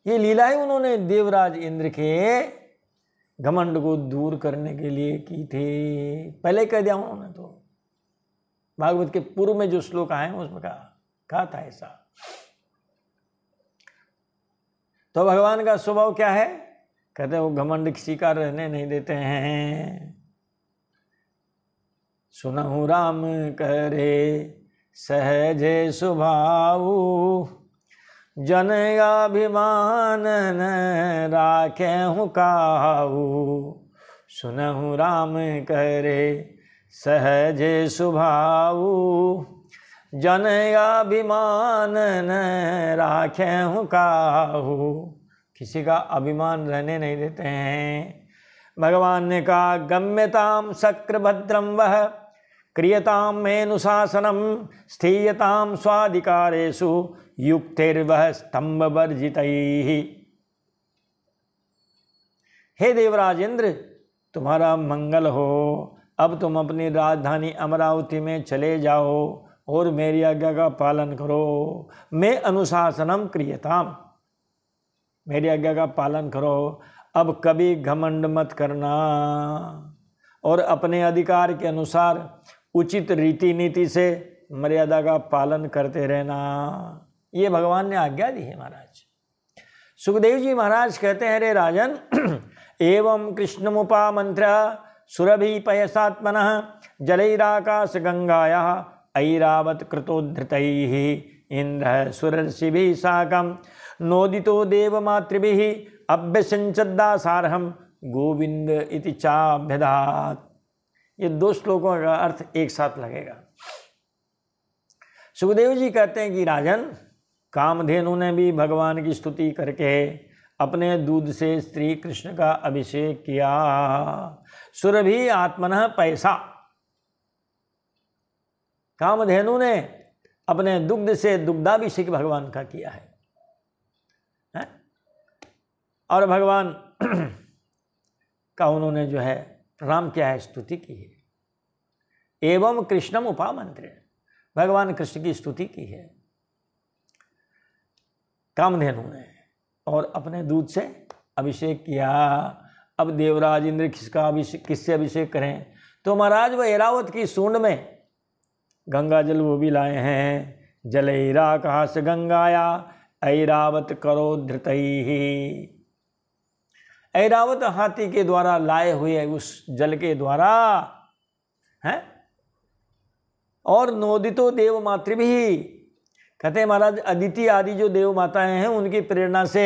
ये लीलाएं उन्होंने देवराज इंद्र के घमंड को दूर करने के लिए की थी। पहले कह दिया उन्होंने, तो भागवत के पूर्व में जो श्लोक आए उसमें कहा था ऐसा। तो भगवान का स्वभाव क्या है, कहते हैं वो घमंड किसी का रहने नहीं देते हैं। सुनहु राम करे सहज स्वभाऊ, जन अभिमान न राखे हूँ काऊ। सुनहु राम करे सहज स्वभाऊ, जन अभिमान न राखे हूँ काहू। किसी का अभिमान रहने नहीं देते हैं। भगवान ने कहा, गम्यताम शक्रभद्रम वह, क्रियताम मेनुशासनम, स्थीयताम स्वाधिकारेषु, युक्तिर्वह स्तंभ वर्जितैहि। हे देवराजेंद्र, तुम्हारा मंगल हो। अब तुम अपनी राजधानी अमरावती में चले जाओ और मेरी आज्ञा का पालन करो। मैं अनुशासनम क्रियताम, मेरी आज्ञा का पालन करो। अब कभी घमंड मत करना और अपने अधिकार के अनुसार उचित रीति नीति से मर्यादा का पालन करते रहना। ये भगवान ने आज्ञा दी है महाराज। सुखदेव जी महाराज कहते हैं, रे राजन, एवं कृष्णमुपामंत्र सुरभि पयसात्मनः जलैराकाश गंगाया ऐरावत कृतोद्धृतैः इंद्र सुरर्षिभिः साकं नोदितो देवमातृभिः अभ्यसिंचद्दासारहं गोविंद इति चाभ्यदात्। ये दो श्लोकों का अर्थ एक साथ लगेगा। सुखदेव जी कहते हैं कि राजन, कामधेनु ने भी भगवान की स्तुति करके अपने दूध से श्री कृष्ण का अभिषेक किया। सुरभि आत्मनः पैसा, कामधेनु ने अपने दुग्ध से दुग्धाभिषेक भगवान का किया है? और भगवान का उन्होंने जो है प्रणाम किया है, स्तुति की है। एवं कृष्णम उपामंत्रे, भगवान कृष्ण की स्तुति की है कामधेनु ने, और अपने दूध से अभिषेक किया। अब देवराज इंद्र किससे अभिषेक करें? तो महाराज वह ऐरावत की सूंड में गंगा जल वो भी लाए हैं। जलैरा कहा से गंगाया ऐरावत करो धृतैहि, ऐरावत हाथी के द्वारा लाए हुए उस जल के द्वारा हैं। और नोदितो देव मातृ भी, कहते हैं महाराज अदिति आदि जो देव माताएं हैं उनकी प्रेरणा से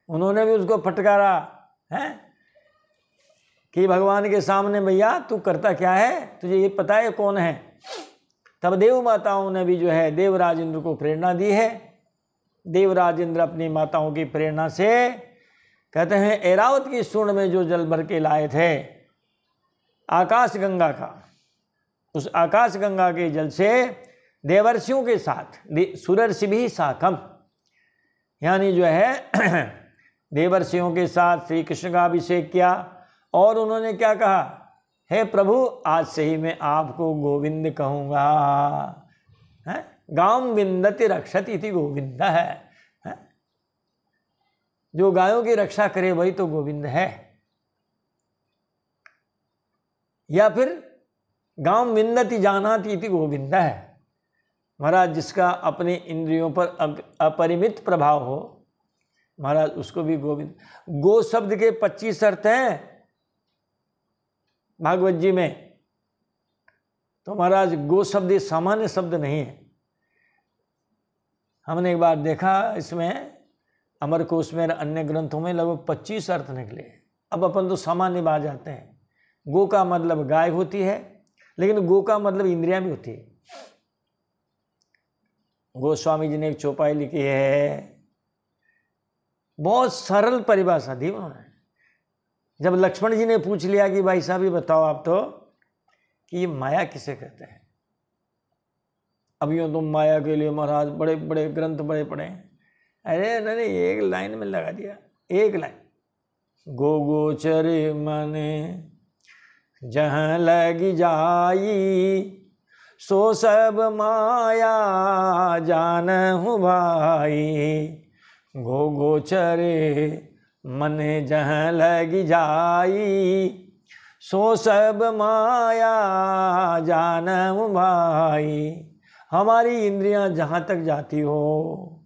उन्होंने भी उसको फटकारा है कि भगवान के सामने भैया तू करता क्या है, तुझे ये पता है कौन है? तब देव माताओं ने भी जो है देवराज इंद्र को प्रेरणा दी है। देवराज इंद्र अपनी माताओं की प्रेरणा से कहते हैं ऐरावत की सूंड में जो जल भर के लाए थे आकाश गंगा का, उस आकाश गंगा के जल से देवर्षियों के साथ सुरर्षि भी साकम, यानी जो है देवर्षियों के साथ श्री कृष्ण का अभिषेक किया। और उन्होंने क्या कहा? हे प्रभु आज से ही मैं आपको गोविंद कहूँगा। गांव विंदति रक्षति इति गोविंद है। जो गायों की रक्षा करे वही तो गोविंद है। या फिर गांव विंदति जानाति इति गोविंद है। महाराज जिसका अपने इंद्रियों पर अपरिमित प्रभाव हो महाराज उसको भी गोविंद। गो शब्द के 25 अर्थ हैं भागवत जी में, तो महाराज गो शब्द सामान्य शब्द नहीं है। हमने एक बार देखा इसमें अमरकोश में अन्य ग्रंथों में लगभग 25 अर्थ निकले। अब अपन तो सामान्य बात जाते हैं। गो का मतलब गाय होती है, लेकिन गो का मतलब इंद्रियां भी होती है। गोस्वामी जी ने एक चौपाई लिखी है, बहुत सरल परिभाषा दी उन्होंने। जब लक्ष्मण जी ने पूछ लिया कि भाई साहब ये बताओ आप तो कि ये माया किसे कहते हैं? अब यूँ तुम माया के लिए महाराज बड़े बड़े ग्रंथ बड़े पढ़े। अरे नहीं एक लाइन में लगा दिया, एक लाइन। गो गोचर मन जहाँ लगी जाई सो सब माया जानहु भाई। गो गोचर मन जहाँ लगी जाई सो सब माया जानहु भाई। हमारी इंद्रियां जहाँ तक जाती हो,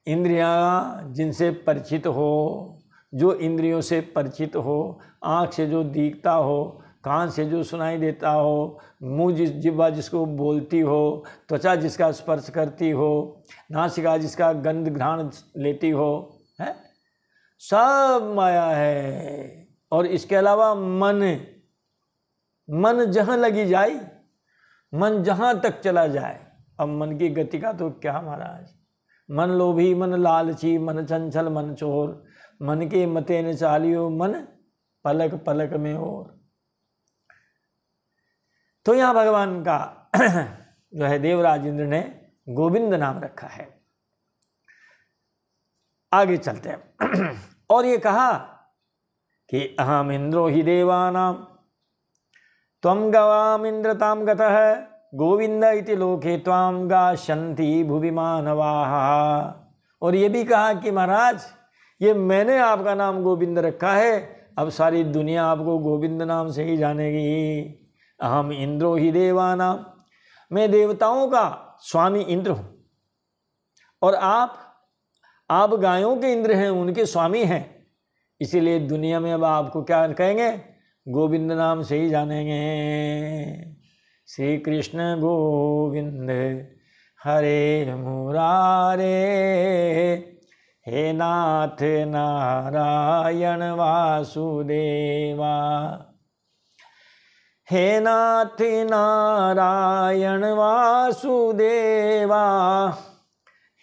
इंद्रियां जिनसे परिचित हो, जो इंद्रियों से परिचित हो, आँख से जो दिखता हो, कान से जो सुनाई देता हो, मुँह जिह्वा जिसको बोलती हो, त्वचा जिसका स्पर्श करती हो, नासिका जिसका गंध घ्राण लेती हो, है सब माया है। और इसके अलावा मन जहाँ लगी जाए, मन जहाँ तक चला जाए। अब मन की गति का तो क्या महाराज, मन लोभी मन लालची मन चंचल मन चोर, मन के मते न चालियो मन पलक पलक में और। तो यहाँ भगवान का जो है देवराज इंद्र ने गोविंद नाम रखा है। आगे चलते हैं। और ये कहा कि अहम इंद्रो हि देवानां त्वं गवाम इंद्रताम गतः गोविंद इति लोके त्वां गाशन्ति भुवि मानवाः। और ये भी कहा कि महाराज ये मैंने आपका नाम गोविंद रखा है, अब सारी दुनिया आपको गोविंद नाम से ही जानेगी। अहम इंद्रो ही देवानां, मैं देवताओं का स्वामी इंद्र हूँ, और आप गायों के इंद्र हैं, उनके स्वामी हैं। इसीलिए दुनिया में अब आपको क्या कहेंगे? गोविंद नाम से ही जानेंगे। श्री कृष्ण गोविंद हरे मुरारे, हे नाथ नारायण वासुदेवा। हे नाथ नारायण वासुदेवा,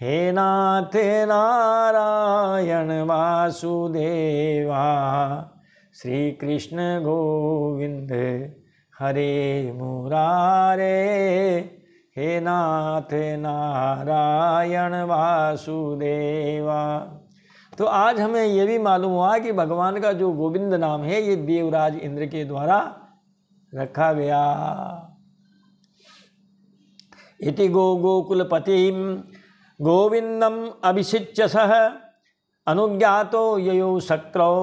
हे नाथ नारायण वासुदेवा, श्री कृष्ण गोविंद हरे मुरारे, हे नाथ नारायण वासुदेवा। तो आज हमें यह भी मालूम हुआ कि भगवान का जो गोविंद नाम है ये देवराज इंद्र के द्वारा रखा गया। इति गोकुलपतिं गोविंदम अभिषिच्य सह अनुज्ञातो ययो शक्रौ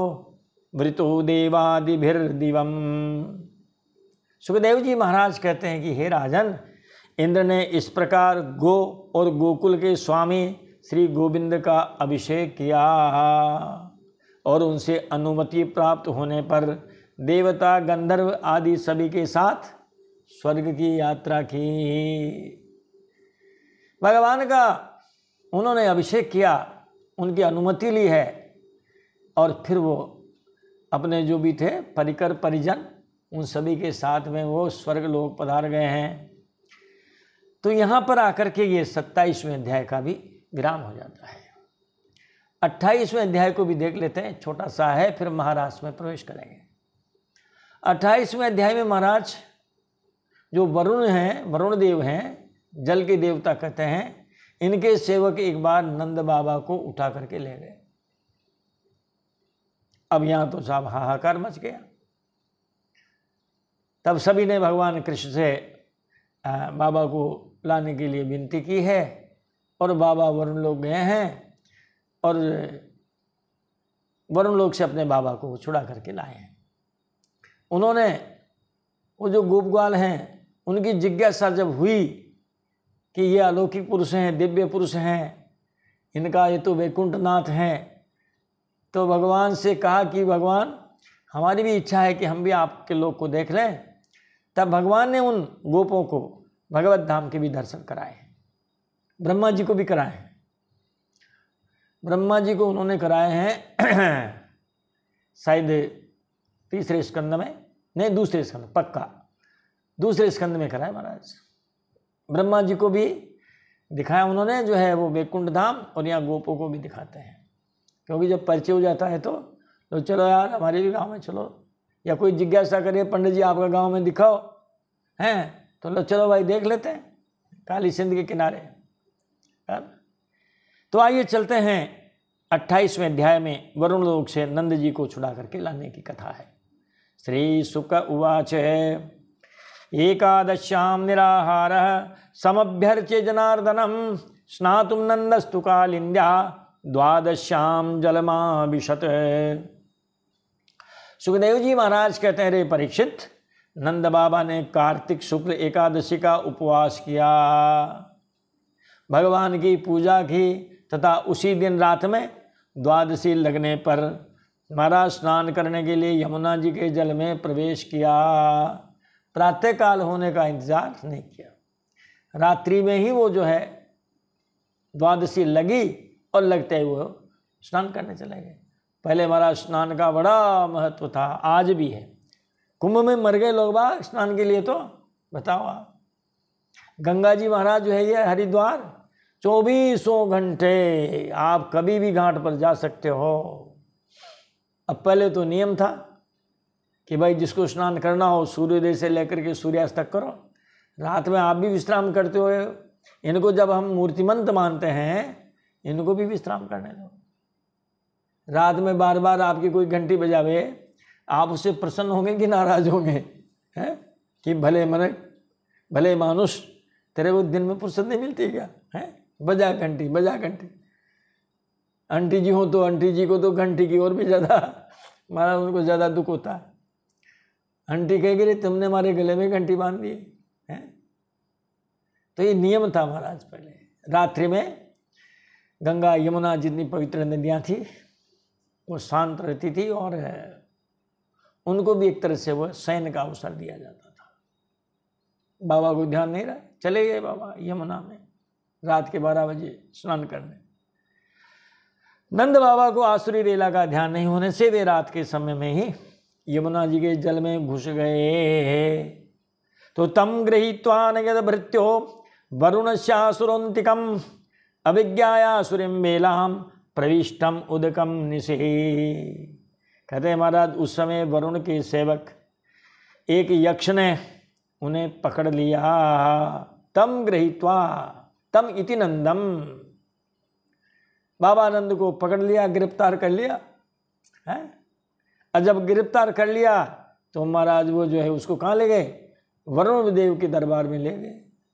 वृतो देवादिभिर्दिवम्। सुखदेव जी महाराज कहते हैं कि हे राजन, इंद्र ने इस प्रकार गो और गोकुल के स्वामी श्री गोविंद का अभिषेक किया और उनसे अनुमति प्राप्त होने पर देवता गंधर्व आदि सभी के साथ स्वर्ग की यात्रा की। भगवान का उन्होंने अभिषेक किया, उनकी अनुमति ली है और फिर वो अपने जो भी थे परिकर परिजन उन सभी के साथ में वो स्वर्ग लोक पधार गए हैं। तो यहाँ पर आकर के ये 27वें अध्याय का भी विराम हो जाता है। 28वें अध्याय को भी देख लेते हैं, छोटा सा है, फिर महाराज में प्रवेश करेंगे। 28वें अध्याय में महाराज जो वरुण हैं, वरुण देव हैं, जल के देवता कहते हैं, इनके सेवक एक बार नंद बाबा को उठा करके ले गए। अब यहाँ तो साहब हाहाकार मच गया। तब सभी ने भगवान कृष्ण से बाबा को लाने के लिए विनती की है और बाबा वरुण लोग गए हैं और वरुण लोग से अपने बाबा को छुड़ा करके लाए हैं। उन्होंने वो जो गोपग्वाल हैं उनकी जिज्ञासा जब हुई कि ये अलौकिक पुरुष हैं, दिव्य पुरुष हैं, इनका ये तो वैकुंठनाथ हैं, तो भगवान से कहा कि भगवान हमारी भी इच्छा है कि हम भी आपके लोग को देख लें। तब भगवान ने उन गोपों को भगवत धाम के भी दर्शन कराए, ब्रह्मा जी को भी कराए हैं। ब्रह्मा जी को उन्होंने कराए हैं शायद तीसरे स्कंद में, नहीं दूसरे स्कंद, पक्का दूसरे स्कंद में कराए महाराज। ब्रह्मा जी को भी दिखाया उन्होंने, जो है वो वैकुंठ धाम, और यहाँ गोपों को भी दिखाते हैं, क्योंकि जब परिचय हो जाता है तो चलो यार हमारे भी गांव में चलो, या कोई जिज्ञासा करे पंडित जी आपका गांव में दिखाओ हैं, तो लो चलो भाई देख लेते हैं काली सिंध के किनारे। तो आइए चलते हैं 28वें अध्याय में वरुण लोक से नंद जी को छुड़ा करके लाने की कथा है। श्री शुक उवाच एकादश्यां निराहारः समभ्यर्च्य जनार्दनम स्नातुं नंदस्तु कालिंद्या द्वादश्यां जलमाभिशत। सुखदेव जी महाराज कहते हैं, रे परीक्षित, नंद बाबा ने कार्तिक शुक्ल एकादशी का उपवास किया, भगवान की पूजा की तथा उसी दिन रात में द्वादशी लगने पर महाराज स्नान करने के लिए यमुना जी के जल में प्रवेश किया। प्रातःकाल होने का इंतजार नहीं किया, रात्रि में ही वो जो है द्वादशी लगी और लगते ही वो स्नान करने चले गए। पहले महाराज स्नान का बड़ा महत्व था, आज भी है। कुंभ में मर गए लोग बाग स्नान के लिए, तो बताओ आप, गंगा जी महाराज जो है ये हरिद्वार 24 घंटे आप कभी भी घाट पर जा सकते हो। अब पहले तो नियम था कि भाई जिसको स्नान करना हो सूर्योदय से लेकर के सूर्यास्त तक करो, रात में आप भी विश्राम करते हो। इनको जब हम मूर्तिमंत मानते हैं, इनको भी विश्राम करने दो। रात में बार बार आपकी कोई घंटी बजावे, आप उससे प्रसन्न होंगे कि नाराज होंगे? हैं कि भले मन भले मानुष, तेरे को दिन में फुर्सत नहीं मिलती क्या? हैं बजा घंटी, बजा घंटी। आंटी जी हो तो आंटी जी को तो घंटी की और भी ज़्यादा महाराज उनको ज़्यादा दुख होता है। आंटी कह गई तुमने हमारे गले में घंटी बांध दी है। तो ये नियम था महाराज पहले। रात्रि में गंगा यमुना जितनी पवित्र नदियाँ थी वो शांत रहती थी और उनको भी एक तरह से वो शयन का अवसर दिया जाता था। बाबा को ध्यान नहीं रहा, चले गए बाबा यमुना में रात के 12 बजे स्नान करने। नंद बाबा को आसुरी रेला का ध्यान नहीं होने से वे रात के समय में ही यमुना जी के जल में घुस गए। तो तम गृहीत्वा नगद भृत्यो वरुणस्यासुरोन्तिकम अभिज्ञाया सुरिम बेलाम प्रविष्टम उदकम निशे। कहते हैं महाराज उस समय वरुण के सेवक एक यक्ष ने उन्हें पकड़ लिया। तम गृहीत्वा तम इति नंदम, बाबा नंद को पकड़ लिया, गिरफ्तार कर लिया है। और जब गिरफ्तार कर लिया तो महाराज वो जो है उसको कहाँ ले गए, वरुण देव के दरबार में ले गए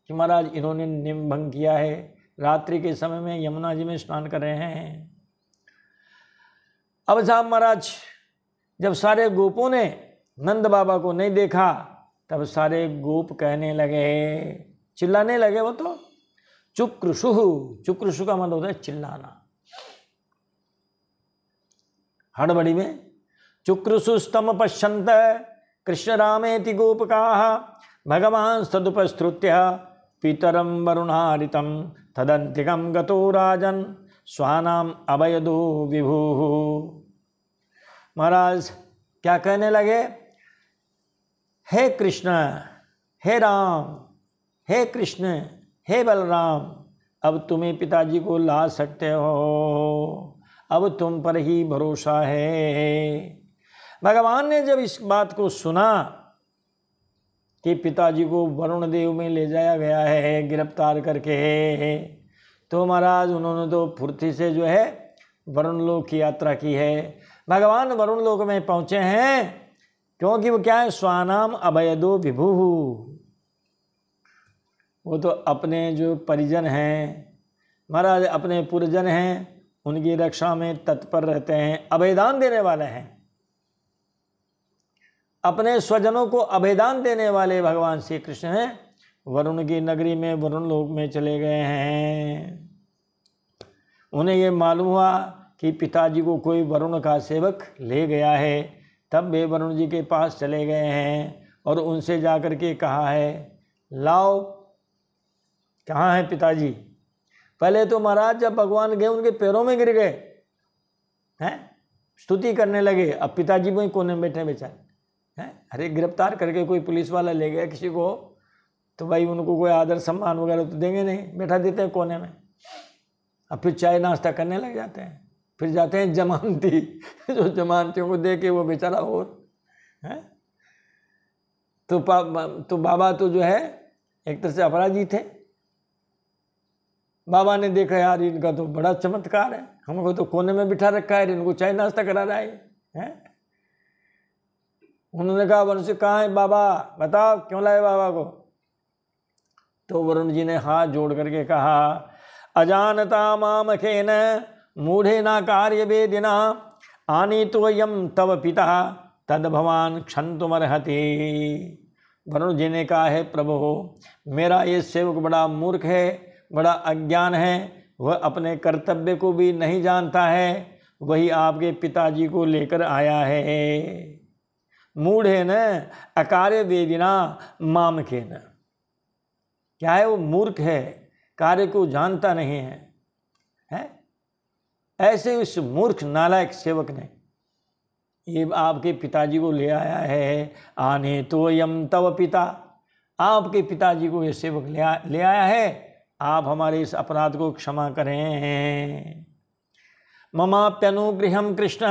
कि महाराज इन्होंने नियम भंग किया है, रात्रि के समय में यमुना जी में स्नान कर रहे हैं। अब साहब महाराज जब सारे गोपों ने नंद बाबा को नहीं देखा तब सारे गोप कहने लगे, चिल्लाने लगे। वो तो चुक्रशुः, चुक्रशु का मतलब होता है चिल्लाना। हड़बड़ी में चुक्रशुस्तम पश्यन्त कृष्ण रामेति गोपकाः भगवान सदुपस्तुत्य पितरम वरुणारितम तदंतिकम गतो राजन स्वानाम अभयदो विभुः। महाराज क्या कहने लगे, हे कृष्ण, हे राम, हे कृष्ण, हे बलराम, अब तुम्हें पिताजी को ला सकते हो, अब तुम पर ही भरोसा है। भगवान ने जब इस बात को सुना कि पिताजी को वरुण देव में ले जाया गया है गिरफ्तार करके, तो महाराज उन्होंने तो फुर्ती से जो है वरुण लोक की यात्रा की है। भगवान वरुण लोक में पहुँचे हैं क्योंकि वो क्या है, स्वानाम अभयदो विभुः। वो तो अपने जो परिजन हैं महाराज, अपने पुरजन हैं, उनकी रक्षा में तत्पर रहते हैं, अभयदान देने वाले हैं। अपने स्वजनों को अभयदान देने वाले भगवान श्री कृष्ण हैं। वरुण की नगरी में वरुण लोक में चले गए हैं। उन्हें ये मालूम हुआ कि पिताजी को कोई वरुण का सेवक ले गया है। तब वे वरुण जी के पास चले गए हैं और उनसे जाकर के कहा है, लाओ कहाँ है पिताजी। पहले तो महाराज जब भगवान गए उनके पैरों में गिर गए हैं, स्तुति करने लगे। अब पिताजी वहीं कोने में बैठे बेचारे हैं। अरे गिरफ्तार करके कोई पुलिस वाला ले गया किसी को तो भाई उनको कोई आदर सम्मान वगैरह तो देंगे नहीं, बैठा देते हैं कोने में। अब फिर चाय नाश्ता करने लग जाते हैं, फिर जाते हैं जमानती जो जमानतियों को दे के वो बेचारा और है। तो बाबा तो जो है एक तरह से अपराधी थे। बाबा ने देखा यार इनका तो बड़ा चमत्कार है, हमको तो कोने में बिठा रखा है, इनको चाय नाश्ता करा रहा है। उन्होंने कहा वरुण से कहाँ है बाबा, बताओ क्यों लाए बाबा को। तो वरुण जी ने हाथ जोड़ करके कहा, अजानता मामखेन मूढ़ेना कार्य वेदिना आनीतोयम तव पिता तद भवान क्षंतुमर्हति। वरुण जी ने कहा है प्रभु, मेरा ये सेवक बड़ा मूर्ख है, बड़ा अज्ञान है, वह अपने कर्तव्य को भी नहीं जानता है, वही आपके पिताजी को लेकर आया है। मूढ़ेन अकार्य वेदिना मामखेन, क्या है वो मूर्ख है, कार्य को जानता नहीं है। ऐसे उस मूर्ख नालायक सेवक ने ये आपके पिताजी को ले आया है। आने तो यम तव पिता, आपके पिताजी को ये सेवक ले आया है, आप हमारे इस अपराध को क्षमा करें। ममाप्यनुगृहम कृष्ण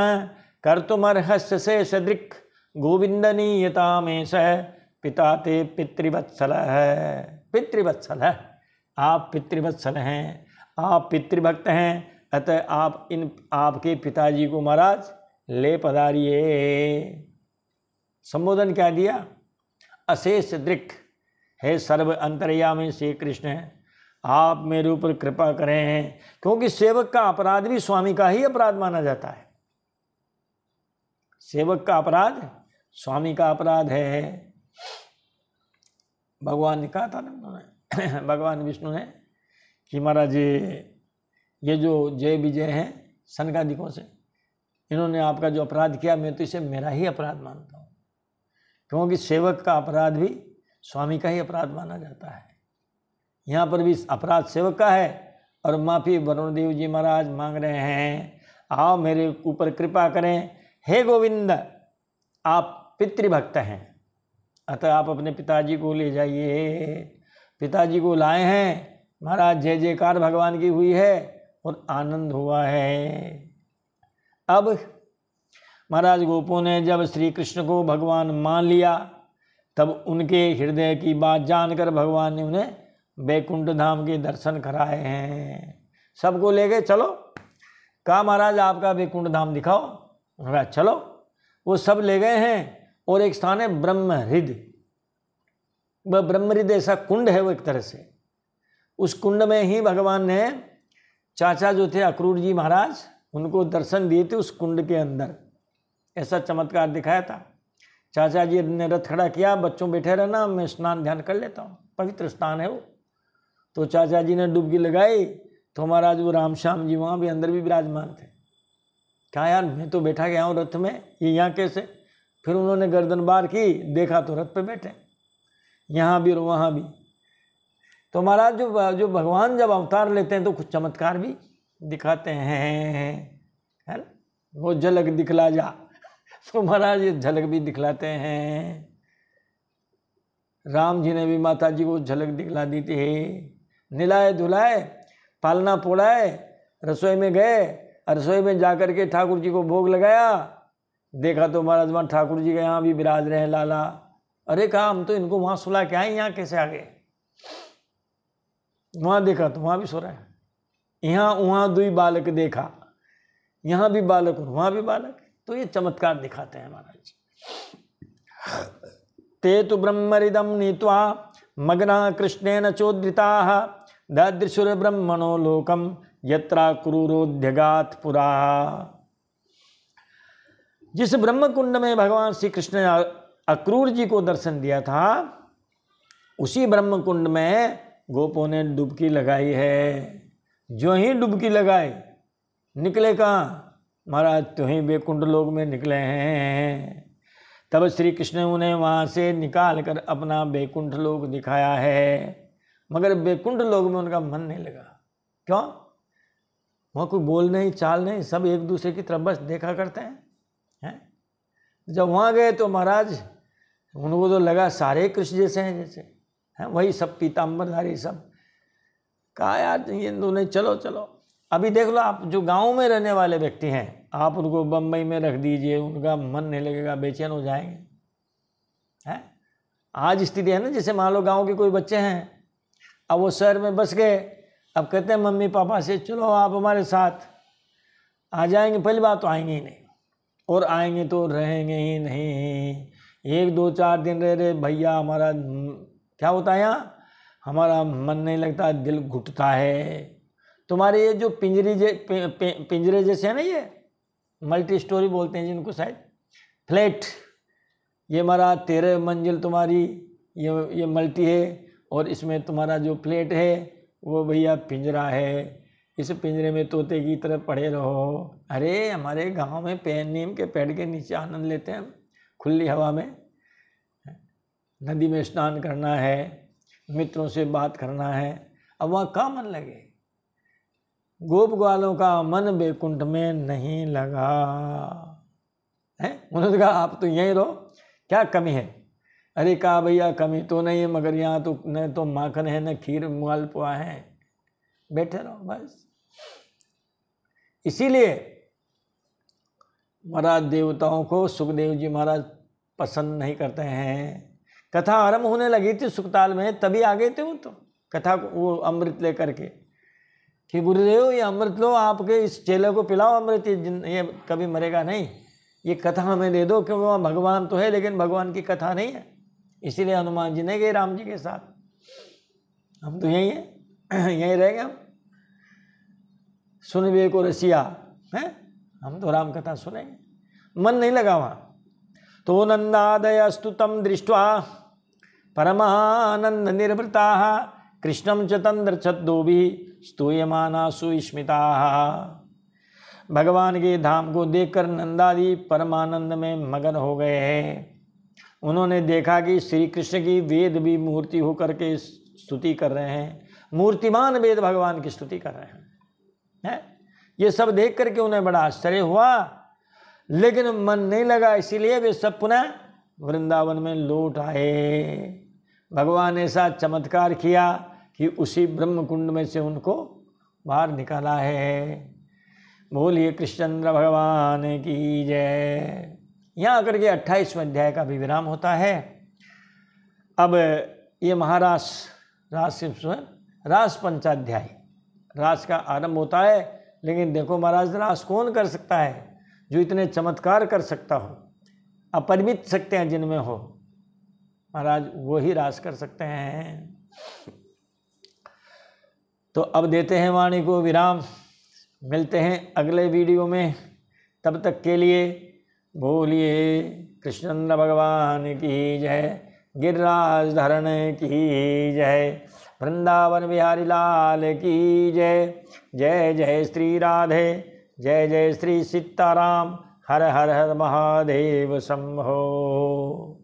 कर्तुमर्हस्य से सदृक् गोविंदनीयता में सह पिता ते पितृवत्सल है। पितृवत्सल है, आप पितृवत्सल हैं, आप पितृभक्त हैं, अतः आप आपके पिताजी को महाराज ले पधारिए। संबोधन क्या दिया, अशेष दृक्, हे सर्व अंतर्यामी श्री कृष्ण, आप मेरे ऊपर कृपा करें। क्योंकि सेवक का अपराध भी स्वामी का ही अपराध माना जाता है। सेवक का अपराध स्वामी का अपराध है। भगवान ने कहा था ना, भगवान विष्णु ने कि महाराज ये जो जय विजय हैं सनकादिकों से, इन्होंने आपका जो अपराध किया मैं तो इसे मेरा ही अपराध मानता हूँ। क्योंकि सेवक का अपराध भी स्वामी का ही अपराध माना जाता है। यहाँ पर भी अपराध सेवक का है और माफ़ी वरुण देव जी महाराज मांग रहे हैं, आओ मेरे ऊपर कृपा करें। हे गोविंद, आप पितृभक्त हैं, अतः आप अपने पिताजी को ले जाइए। पिताजी को लाए हैं, महाराज जय जयकार भगवान की हुई है और आनंद हुआ है। अब महाराज गोपों ने जब श्री कृष्ण को भगवान मान लिया, तब उनके हृदय की बात जानकर भगवान ने उन्हें बैकुंठ धाम के दर्शन कराए हैं। सबको ले गए, चलो, कहा महाराज आपका बैकुंठ धाम दिखाओ। उन्होंने चलो, वो सब ले गए हैं। और एक स्थान है ब्रह्महृद। वह ब्रह्महृद ऐसा कुंड है वो एक तरह से। उस कुंड में ही भगवान ने चाचा जो थे अक्रूर जी महाराज, उनको दर्शन दिए थे उस कुंड के अंदर। ऐसा चमत्कार दिखाया था। चाचा जी ने रथ खड़ा किया, बच्चों बैठे रहना, मैं स्नान ध्यान कर लेता हूँ, पवित्र स्थान है वो। तो चाचा जी ने डुबकी लगाई तो महाराज वो राम श्याम जी वहाँ भी अंदर भी विराजमान थे। कहा यार मैं तो बैठा गया हूँ रथ में, ये यहाँ कैसे? फिर उन्होंने गर्दन बार की, देखा तो रथ पे बैठे, यहाँ भी और वहाँ भी। तो महाराज जो भगवान जब अवतार लेते हैं तो कुछ चमत्कार भी दिखाते हैं, है ना? वो झलक दिखला जा, तो महाराज ये झलक भी दिखलाते हैं। राम जी ने भी माता जी को झलक दिखला दी थी। निलाए धुलाए, पालना पोड़ाए, रसोई में गए, रसोई में जाकर के ठाकुर जी को भोग लगाया, देखा तो महाराज वहाँ ठाकुर जी के यहाँ भी विराज रहे हैं लाला। अरे कहा हम तो इनको वहाँ सुला के आए, यहाँ कैसे आ गए? वहाँ देखा तो वहाँ भी सो रहे हैं। यहाँ वहाँ दुई बालक देखा, यहाँ भी बालक और वहाँ भी बालक। तो ये चमत्कार दिखाते हैं महाराज। ते तो ब्रह्मरिदम नीत्वा मग्ना कृष्णेन चोद्रिताः ददृशुर ब्रह्मणो लोकम यत्रा क्रूरोध्यगात पुरा। जिस ब्रह्म कुंड में भगवान श्री कृष्ण ने अक्रूर जी को दर्शन दिया था, उसी ब्रह्म कुंड में गोपों ने डुबकी लगाई है। जो ही डुबकी लगाए, निकले कहाँ? महाराज तो ही बैकुंठ लोक में निकले हैं। तब श्री कृष्ण ने उन्हें वहाँ से निकाल कर अपना बैकुंठ लोक दिखाया है। मगर बैकुंठ लोक में उनका मन नहीं लगा। क्यों? वहाँ कोई बोल नहीं, चाल नहीं, सब एक दूसरे की तरफ बस देखा करते हैं। जब वहाँ गए तो महाराज उनको तो लगा सारे कृष्ण जैसे हैं, जैसे हैं वही सब पीताम्बरधारी सब। कहा यार ये दोनों चलो चलो। अभी देख लो, आप जो गांव में रहने वाले व्यक्ति हैं, आप उनको बम्बई में रख दीजिए, उनका मन नहीं लगेगा, बेचैन हो जाएंगे। हैं आज स्थिति है ना, जैसे मान लो गांव के कोई बच्चे हैं, अब वो शहर में बस गए, अब कहते हैं मम्मी पापा से चलो आप हमारे साथ आ जाएंगे। पहली बात तो आएंगे ही नहीं, और आएंगे तो रहेंगे ही नहीं। 1 2 4 दिन रह रहे भैया, हमारा क्या होता है यहाँ, हमारा मन नहीं लगता, दिल घुटता है। तुम्हारे ये जो पिंजरे जैसे है ना, ये मल्टी स्टोरी बोलते हैं जिनको शायद, फ्लैट, ये हमारा 13 मंजिल तुम्हारी ये मल्टी है, और इसमें तुम्हारा जो फ्लैट है वो भैया पिंजरा है। इस पिंजरे में तोते की तरह पड़े रहो। अरे हमारे गांव में नीम के पेड़ के नीचे आनंद लेते हैं, खुली हवा में, नदी में स्नान करना है, मित्रों से बात करना है। अब वहाँ कहाँ मन लगे? गोप ग्वालों का मन बैकुंठ में नहीं लगा है। उन्होंने कहा आप तो यहीं रहो, क्या कमी है? अरे कहा भैया कमी तो नहीं है, मगर यहाँ तो न तो माखन है, न खीर मालपुआ है, बैठे रहो बस। इसीलिए महाराज देवताओं को सुखदेव जी महाराज पसंद नहीं करते हैं। कथा आरंभ होने लगी थी सुखताल में, तभी आ गए थे वो, तो कथा को वो अमृत लेकर के कि गुरुदेव ये अमृत लो, आपके इस चेले को पिलाओ अमृत, ये कभी मरेगा नहीं, ये कथा हमें दे दो। क्योंकि वहाँ भगवान तो है लेकिन भगवान की कथा नहीं है। इसीलिए हनुमान जी नहीं गए राम जी के साथ, हम तो यहीं हैं, यहीं रहेंगे हम। सुनबे को रसिया है, हम तो राम कथा सुनेंगे। मन नहीं लगा वहाँ। तो नंदादय स्तुतम दृष्ट्वा परमानंद निर्वृता कृष्णम च तंद्र छद्दोभि स्तूयमाना सुस्मिता। भगवान के धाम को देखकर नंदादि परमानंद में मगन हो गए हैं। उन्होंने देखा कि श्री कृष्ण की वेद भी मूर्ति होकर के स्तुति कर रहे हैं, मूर्तिमान वेद भगवान की स्तुति कर रहे हैं। ये सब देख करके उन्हें बड़ा आश्चर्य हुआ, लेकिन मन नहीं लगा। इसीलिए वे सब पुनः वृंदावन में लौट आए। भगवान ने ऐसा चमत्कार किया कि उसी ब्रह्म कुंड में से उनको बाहर निकाला है। बोलिए कृष्णचंद्र भगवान की जय। यहाँ आकर के 28वें अध्याय का भी विराम होता है। अब ये महारास रास पंचाध्याय, रास का आरंभ होता है। लेकिन देखो महाराज, रास कौन कर सकता है? जो इतने चमत्कार कर सकता हो, अपरिमित शक्तियाँ जिनमें हो, महाराज वो ही रास कर सकते हैं। तो अब देते हैं वाणी को विराम, मिलते हैं अगले वीडियो में। तब तक के लिए बोलिए कृष्णचंद्र भगवान की जय, गिरिराज धरण की जय, वृंदावन बिहारी लाल की जय। जय जय श्री राधे, जय जय श्री सीताराम। हर हर हर महादेव शंभो।